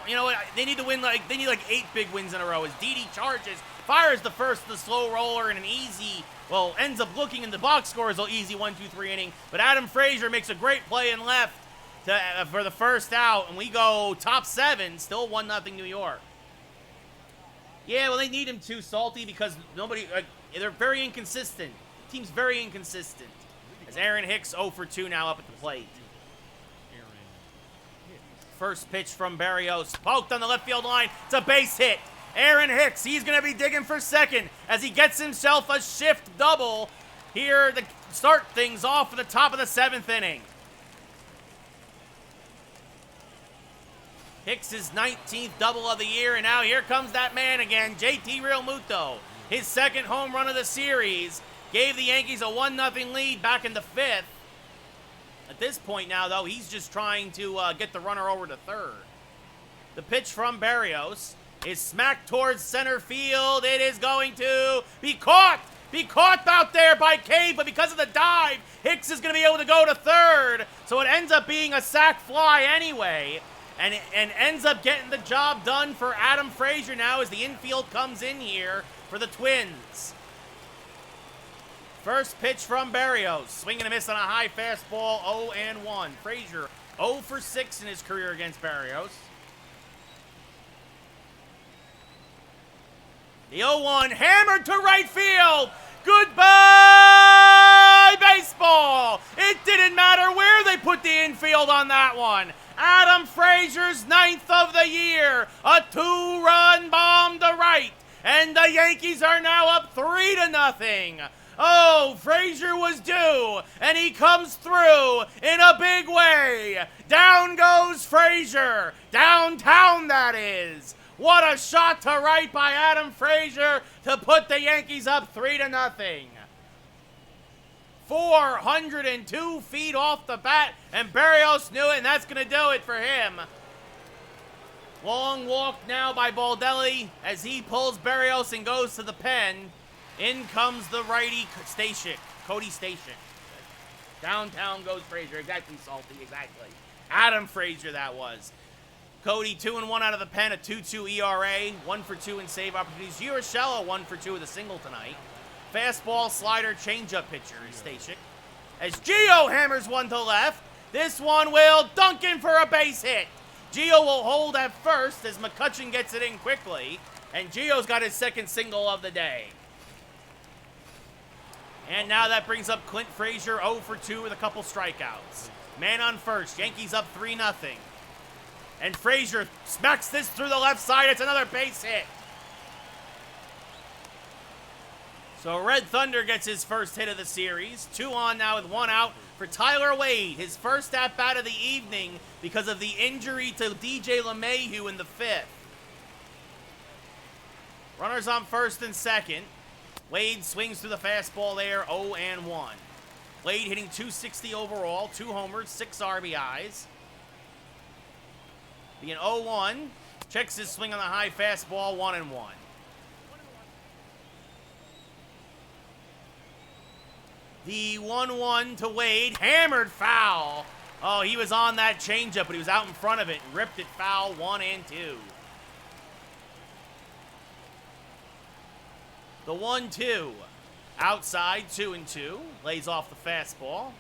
you know what, they need to win, they need 8 big wins in a row, as Didi charges, fires the first, the slow roller, and an easy, well, ends up looking in the box score as an easy 1-2-3 inning, but Adam Frazier makes a great play in left for the first out, and we go top 7, still 1-0 New York. Yeah, well, they need him too, Salty, because they're very inconsistent. The team's very inconsistent, as Aaron Hicks 0 for 2 now up at the plate. First pitch from Berrios, poked on the left field line. It's a base hit. Aaron Hicks, he's going to be digging for second as he gets himself a shift double here to start things off at the top of the 7th inning. Hicks's 19th double of the year, and now here comes that man again, JT Realmuto. His second home run of the series gave the Yankees a 1-0 lead back in the 5th. At this point now, though, he's just trying to get the runner over to third. The pitch from Berrios is smacked towards center field. It is going to be caught. Be caught out there by Cade, but because of the dive, Hicks is going to be able to go to third. So it ends up being a sac fly anyway, and ends up getting the job done for Adam Frazier now as the infield comes in here for the Twins. First pitch from Berrios. Swing and a miss on a high fastball, 0-1. Frazier 0 for 6 in his career against Berrios. The 0-1 hammered to right field. Goodbye, baseball. It didn't matter where they put the infield on that one. Adam Frazier's 9th of the year. A 2-run bomb to right. And the Yankees are now up 3-0. Oh, Frazier was due, and he comes through in a big way. Down goes Frazier. Downtown, that is. What a shot to right by Adam Frazier to put the Yankees up 3-0. 402 feet off the bat, and Berrios knew it, and that's going to do it for him. Long walk now by Baldelli as he pulls Berrios and goes to the pen. In comes the righty Cody Stashik. Downtown goes Frazier. Exactly, Salty, exactly. Adam Frazier, that was. Cody 2-1 out of the pen, a 2.2 ERA, 1 for 2 in save opportunities. Urshela 1 for 2 with a single tonight. Fastball, slider, changeup pitcher is Stashik. As Gio hammers one to left, this one will dunk in for a base hit. Gio will hold at first as McCutchen gets it in quickly, and Gio's got his second single of the day. And now that brings up Clint Frazier 0 for 2 with a couple strikeouts. Man on first, Yankees up 3-0. And Frazier smacks this through the left side. It's another base hit. So Red Thunder gets his first hit of the series. 2 on now with 1 out for Tyler Wade. His first at-bat of the evening because of the injury to DJ LeMahieu in the 5th. Runners on first and second. Wade swings through the fastball there, 0-1. Wade hitting .260 overall, 2 homers, 6 RBIs. Being 0-1, checks his swing on the high fastball, 1-1. The 1-1 to Wade, hammered foul. Oh, he was on that changeup, but he was out in front of it and ripped it foul, 1-2. The 1-2, outside, 2-2, lays off the fastball.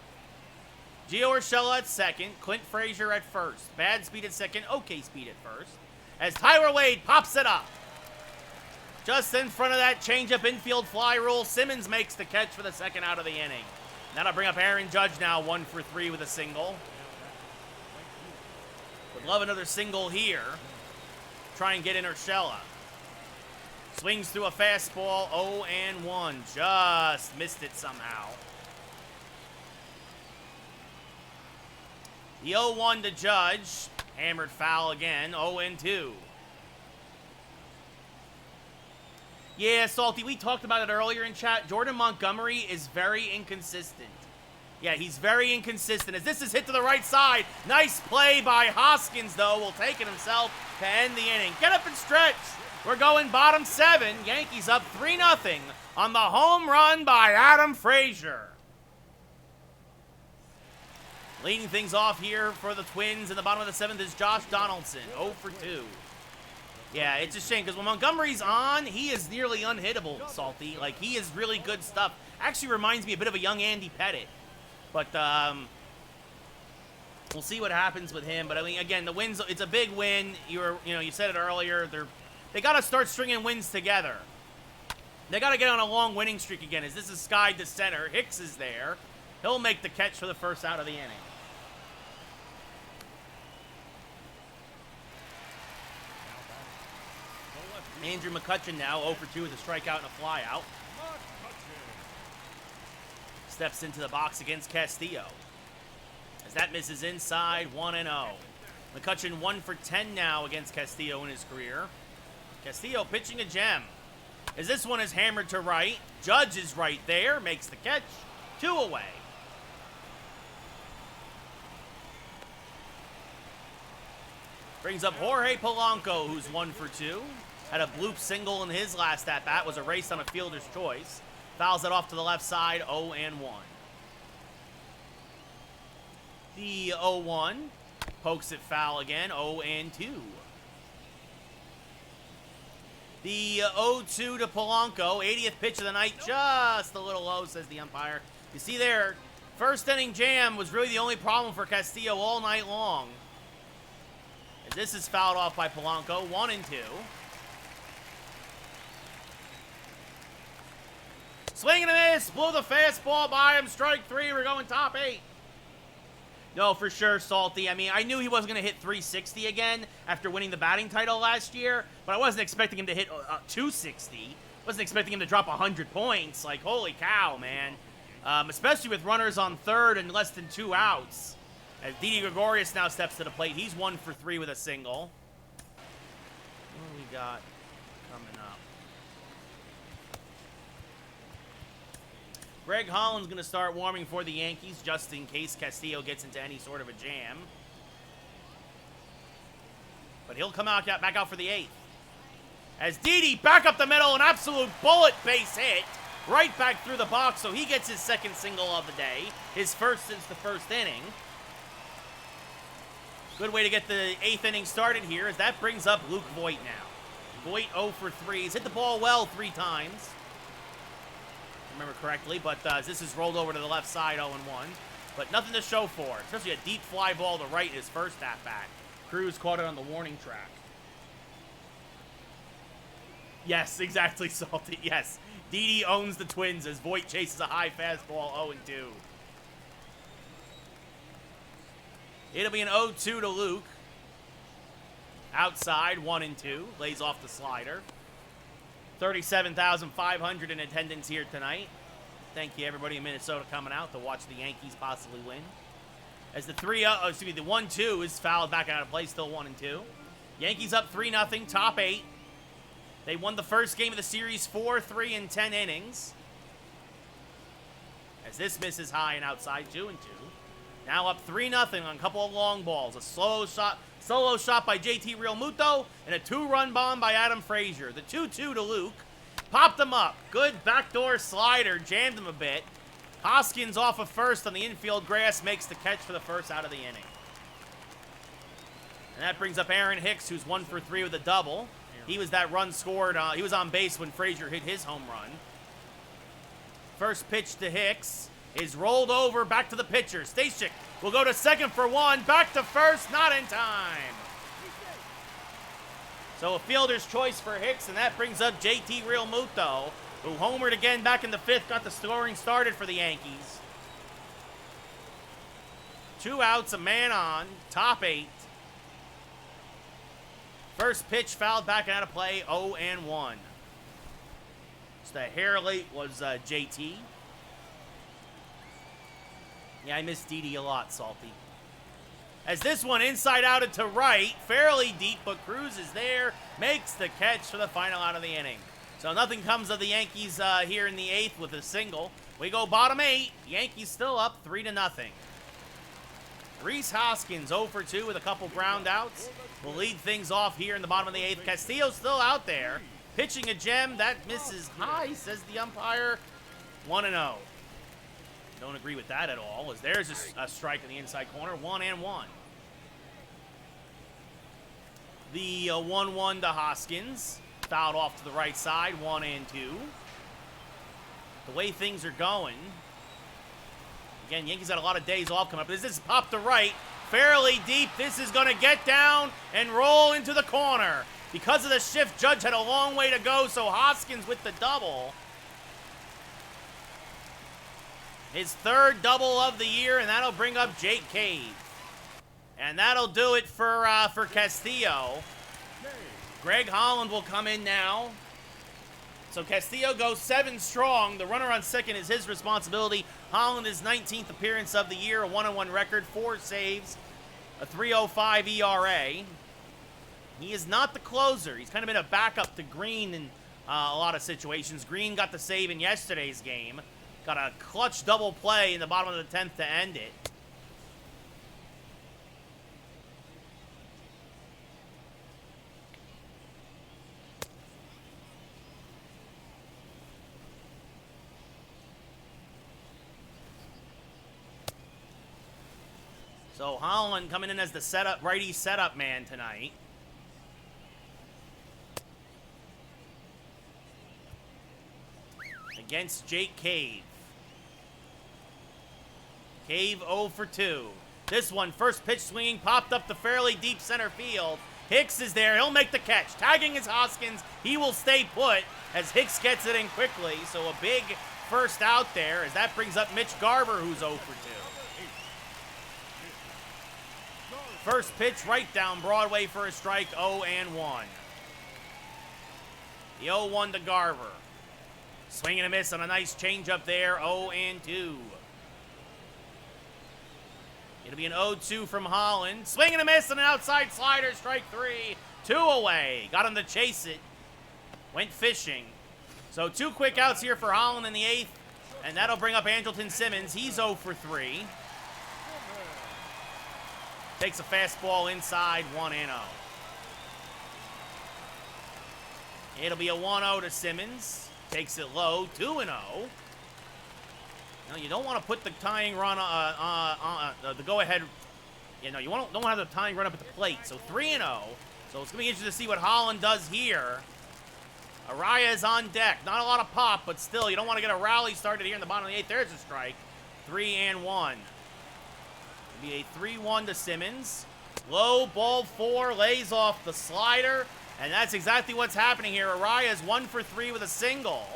Gio Urshela at second, Clint Frazier at first. Bad speed at second, okay speed at first. As Tyler Wade pops it up. Just in front of that changeup infield fly rule, Simmons makes the catch for the second out of the inning. That'll bring up Aaron Judge now, 1 for 3 with a single. Would love another single here. Try and get in Urshela. Swings through a fastball, 0-1. Just missed it somehow. The 0-1 to Judge. Hammered foul again, 0-2. Yeah, Salty, we talked about it earlier in chat. Jordan Montgomery is very inconsistent. Yeah, he's very inconsistent. As this is hit to the right side. Nice play by Hoskins, though. Will take it himself to end the inning. Get up and stretch. We're going bottom 7. Yankees up 3-0 on the home run by Adam Frazier. Leading things off here for the Twins in the bottom of the 7th is Josh Donaldson, 0 for 2. Yeah, it's a shame because when Montgomery's on, he is nearly unhittable, Salty. Like, he is really good stuff. Actually reminds me a bit of a young Andy Pettit. But we'll see what happens with him. But I mean, again, the wins, it's a big win. You said it earlier. They got to start stringing wins together. They got to get on a long winning streak again. As this is skied to center, Hicks is there. He'll make the catch for the first out of the inning. Andrew McCutchen now 0 for 2 with a strikeout and a flyout. Steps into the box against Castillo. As that misses inside, 1-0. McCutcheon 1 for 10 now against Castillo in his career. Castillo pitching a gem. As this one is hammered to right. Judge is right there. Makes the catch. 2 away. Brings up Jorge Polanco, who's 1 for 2. Had a bloop single in his last at-bat. Was erased on a fielder's choice. Fouls it off to the left side. 0-1. The 0-1. Pokes it foul again. 0-2. The 0-2 to Polanco. 80th pitch of the night. Just a little low, says the umpire. You see there, first inning jam was really the only problem for Castillo all night long. And this is fouled off by Polanco. 1-2. Swing and a miss. Blew the fastball by him. Strike 3. We're going top 8. No, for sure, Salty. I mean, I knew he wasn't going to hit 360 again after winning the batting title last year, but I wasn't expecting him to hit 260. Wasn't expecting him to drop 100 points. Like, holy cow, man. Especially with runners on third and less than 2 outs. As Didi Gregorius now steps to the plate. He's 1 for 3 with a single. What do we got coming up? Greg Holland's going to start warming for the Yankees just in case Castillo gets into any sort of a jam. But he'll come out back out for the 8th. As Didi back up the middle, an absolute bullet base hit. Right back through the box, so he gets his second single of the day. His first since the first inning. Good way to get the 8th inning started here, as that brings up Luke Voit now. Voit 0 for 3. He's hit the ball well 3 times. Remember correctly, but this is rolled over to the left side, 0-1. But nothing to show for it, especially a deep fly ball to right in his first at-bat. Cruz caught it on the warning track. Yes, exactly, Salty, yes. Didi owns the Twins as Voit chases a high fastball, 0-2. It'll be an 0-2 to Luke. Outside, 1-2, lays off the slider. 37,500 in attendance here tonight. Thank you, everybody in Minnesota coming out to watch the Yankees possibly win. As the 1-2 is fouled back out of play, still 1-2. Yankees up 3-0, top 8. They won the first game of the series 4-3 in 10 innings. As this misses high and outside, 2-2. Now up 3-0 on a couple of long balls. A solo shot by JT Realmuto, and a 2-run bomb by Adam Frazier. The 2-2 to Luke. Popped him up. Good backdoor slider. Jammed him a bit. Hoskins off of first on the infield grass makes the catch for the first out of the inning. And that brings up Aaron Hicks, who's 1 for 3 with a double. He was that run scored. He was on base when Frazier hit his home run. First pitch to Hicks is rolled over back to the pitcher. Stashik will go to second for 1. Back to first, not in time. So a fielder's choice for Hicks, and that brings up JT Realmuto, who homered again back in the 5th, got the scoring started for the Yankees. 2 outs, a man on, top 8. First pitch fouled back out of play, 0-1. So the hair late was JT. Yeah, I miss Didi a lot, Salty. As this one inside out and to right, fairly deep, but Cruz is there, makes the catch for the final out of the inning. So nothing comes of the Yankees here in the 8th with a single. We go bottom 8. Yankees still up 3-0. Rhys Hoskins 0 for 2 with a couple ground outs. Will lead things off here in the bottom of the 8th. Castillo's still out there. Pitching a gem. That misses high, says the umpire. 1-0. Don't agree with that at all, as there's a strike in the inside corner. 1-1. The 1-1 to Hoskins. Fouled off to the right side. 1-2. The way things are going. Again, Yankees had a lot of days off coming up. This is popped to right. Fairly deep. This is going to get down and roll into the corner. Because of the shift, Judge had a long way to go, so Hoskins with the double. His 3rd double of the year, and that'll bring up Jake Cave. And that'll do it for Castillo. Greg Holland will come in now. So Castillo goes 7 strong. The runner on second is his responsibility. Holland, his 19th appearance of the year, a 1-1 record, 4 saves. a 3.05 ERA. He is not the closer. He's kind of been a backup to Green in a lot of situations. Green got the save in yesterday's game. Got a clutch double play in the bottom of the 10th to end it. So Holland coming in as the righty setup man tonight. Against Jake Cave. Cave 0 for 2. This one, first pitch swinging, popped up to fairly deep center field. Hicks is there. He'll make the catch. Tagging is Hoskins. He will stay put as Hicks gets it in quickly. So a big first out there as that brings up Mitch Garver, who's 0 for 2. First pitch right down Broadway for a strike, 0-1. The 0-1 to Garver. Swing and a miss on a nice changeup there, 0-2. It'll be an 0-2 from Holland. Swing and a miss on an outside slider, strike 3. 2 away. Got him to chase it. Went fishing. So 2 quick outs here for Holland in the 8th. And that'll bring up Andrelton Simmons. He's 0 for 3. Takes a fastball inside, 1-0. It'll be a 1-0 to Simmons. Takes it low, 2-0. Now, you don't want to put the tying run, the go-ahead, don't want to have the tying run up at the plate. So 3-0. So it's going to be interesting to see what Holland does here. Araya is on deck. Not a lot of pop, but still, you don't want to get a rally started here in the bottom of the 8th. There's a strike. 3-1. It'll be a 3-1 to Simmons. Low, ball 4, lays off the slider. And that's exactly what's happening here. Araya is 1 for 3 with a single.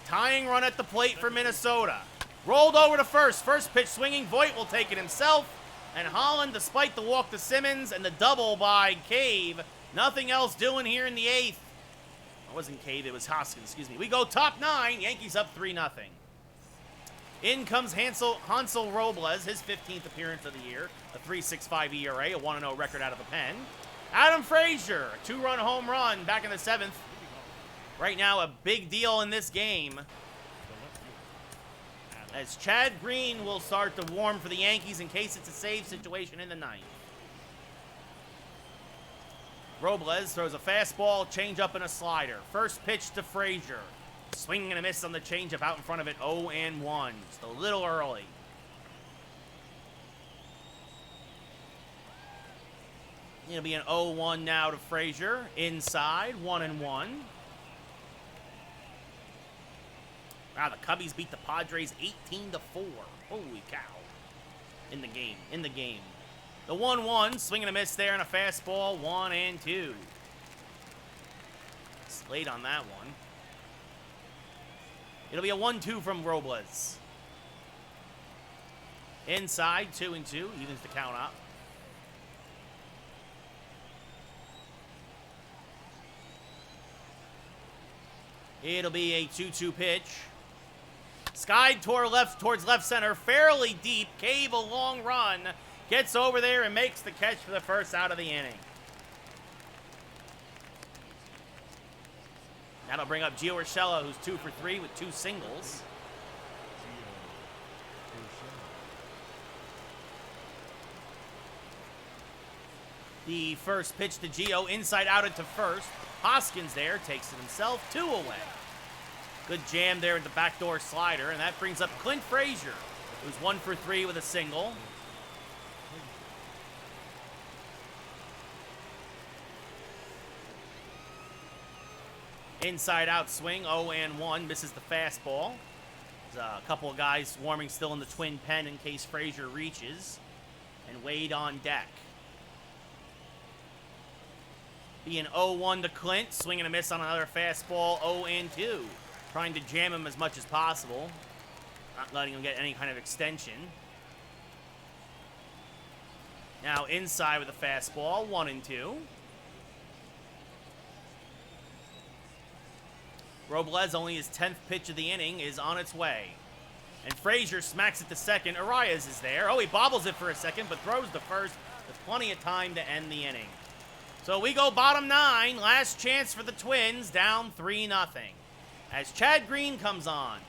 Tying run at the plate for Minnesota. Rolled over to first. First pitch swinging. Voit will take it himself. And Holland, despite the walk to Simmons and the double by Cave, nothing else doing here in the 8th. It wasn't Cave, it was Hoskins, excuse me. We go top 9. Yankees up 3-0. In comes Hansel Robles, his 15th appearance of the year. A 3.65 ERA, a 1-0 record out of the pen. Adam Frazier, a 2-run home run back in the 7th. Right now, a big deal in this game. As Chad Green will start to warm for the Yankees in case it's a save situation in the 9th. Robles throws a fastball, changeup, and a slider. First pitch to Frazier. Swing and a miss on the changeup out in front of it, 0-1. Just a little early. It'll be an 0-1 now to Frazier. Inside, 1-1. Wow, the Cubbies beat the Padres 18-4. Holy cow. In the game. The 1-1, swing and a miss there, and a fastball, 1-2. Late on that one. It'll be a 1-2 from Robles. Inside, 2-2, evens the count up. It'll be a 2-2 pitch. Skied towards left center, fairly deep. Cave a long run. Gets over there and makes the catch for the first out of the inning. That'll bring up Gio Urshela, who's 2 for 3 with 2 singles. The first pitch to Gio, inside out into first. Hoskins there, takes it himself, 2 away. Good jam there at the backdoor slider, and that brings up Clint Frazier, who's 1 for 3 with a single. Inside out swing, 0-1, misses the fastball. There's a couple of guys warming still in the twin pen in case Frazier reaches. And Wade on deck. Being 0-1 to Clint, swing and a miss on another fastball, 0-2. Trying to jam him as much as possible. Not letting him get any kind of extension. Now inside with a fastball, 1-2. Robles, only his 10th pitch of the inning, is on its way. And Frazier smacks it to second. Arias is there. Oh, he bobbles it for a second, but throws to first with plenty of time to end the inning. So we go bottom 9. Last chance for the Twins, down 3-0. As Chad Green comes on.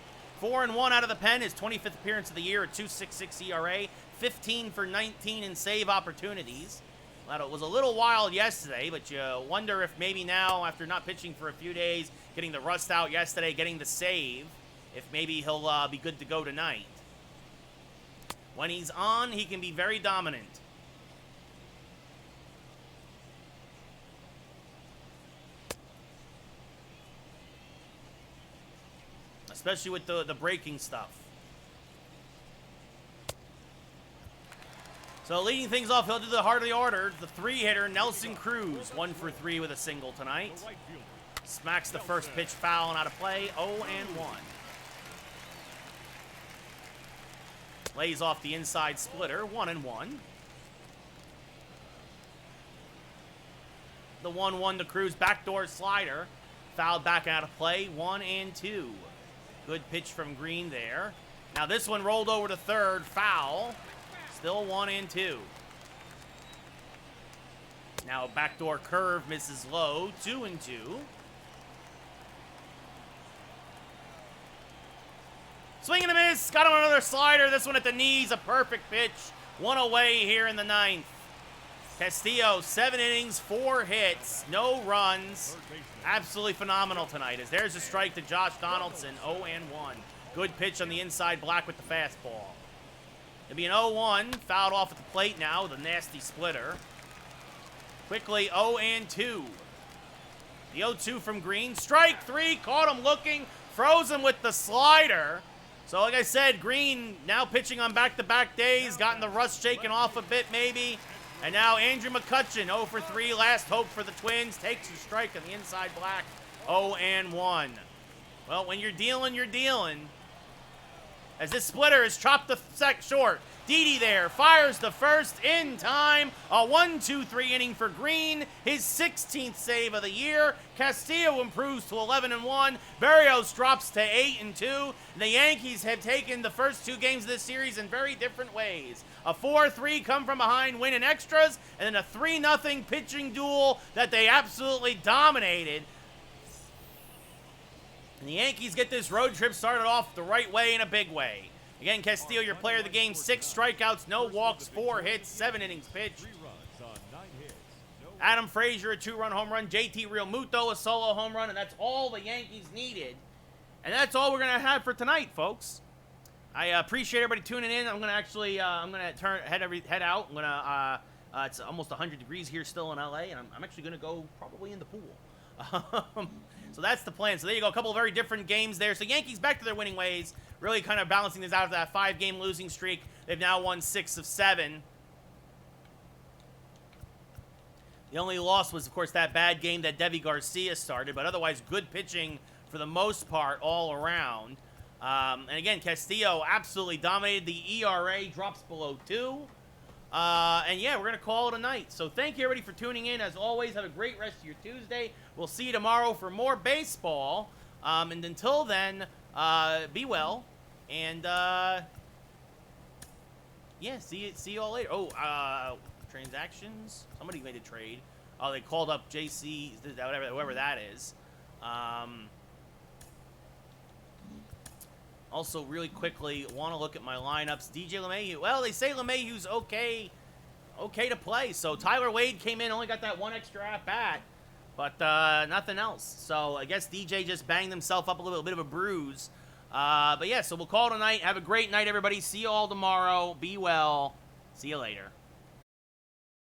4-1 out of the pen, his 25th appearance of the year, a 2.66 ERA, 15 for 19 in save opportunities. Well, it was a little wild yesterday, but you wonder if maybe now, after not pitching for a few days, getting the rust out yesterday, getting the save, if maybe he'll be good to go tonight. When he's on, he can be very dominant. Especially with the breaking stuff. So leading things off, he'll do the heart of the order. The 3-hitter, Nelson Cruz, 1 for 3 with a single tonight. Smacks the first pitch foul and out of play, 0-1. Lays off the inside splitter, 1-1. The 1-1 to Cruz, backdoor slider. Fouled back out of play, 1-2. Good pitch from Green there. Now this one rolled over to third, foul. Still 1-2. Now a backdoor curve misses low, 2-2. Swing and a miss, got him on another slider. This one at the knees, a perfect pitch. 1 away here in the 9th. Castillo, 7 innings, 4 hits, no runs. Absolutely phenomenal tonight. As there's a strike to Josh Donaldson, 0-1. Good pitch on the inside, Black with the fastball. It'll be an 0-1, fouled off at the plate now with a nasty splitter. Quickly, 0-2. The 0-2 from Green. Strike 3, caught him looking, froze him with the slider. So like I said, Green now pitching on back-to-back days, gotten the rust shaken off a bit maybe. And now Andrew McCutchen, 0 for 3, last hope for the Twins, takes a strike on the inside Black, 0-1. Well, when you're dealing, you're dealing. As this splitter is chopped the short. Didi there, fires the first in time. A 1-2-3 inning for Green, his 16th save of the year. Castillo improves to 11-1. Berrios drops to 8-2. The Yankees have taken the first 2 games of this series in very different ways. A 4-3 come from behind win in extras, and then a 3-0 pitching duel that they absolutely dominated. And the Yankees get this road trip started off the right way in a big way. Again, Castillo, your player of the game, 6 strikeouts, no walks, 4 hits, 7 innings pitched. Adam Frazier, a 2-run home run. JT Realmuto, a solo home run, and that's all the Yankees needed. And that's all we're going to have for tonight, folks. I appreciate everybody tuning in. I'm going to actually, head out. I'm going to, it's almost 100 degrees here still in LA, and I'm actually going to go probably in the pool. So that's the plan. So there you go, a couple of very different games there. So Yankees back to their winning ways, really kind of balancing this out of that 5-game losing streak. They've now won 6 of 7. The only loss was, of course, that bad game that Devi Garcia started, but otherwise good pitching for the most part all around. And again, Castillo absolutely dominated. The ERA drops below 2. And yeah, we're going to call it a night. So thank you, everybody, for tuning in. As always, have a great rest of your Tuesday. We'll see you tomorrow for more baseball. And until then, be well. And, yeah, see you all later. Oh, transactions? Somebody made a trade. Oh, they called up JC, whoever that is. Also, really quickly, want to look at my lineups. DJ LeMahieu. Well, they say LeMahieu's okay to play. So Tyler Wade came in, only got that 1 extra at-bat, but nothing else. So I guess DJ just banged himself up a little bit of a bruise. But yeah, so we'll call it a night. Have a great night, everybody. See you all tomorrow. Be well. See you later.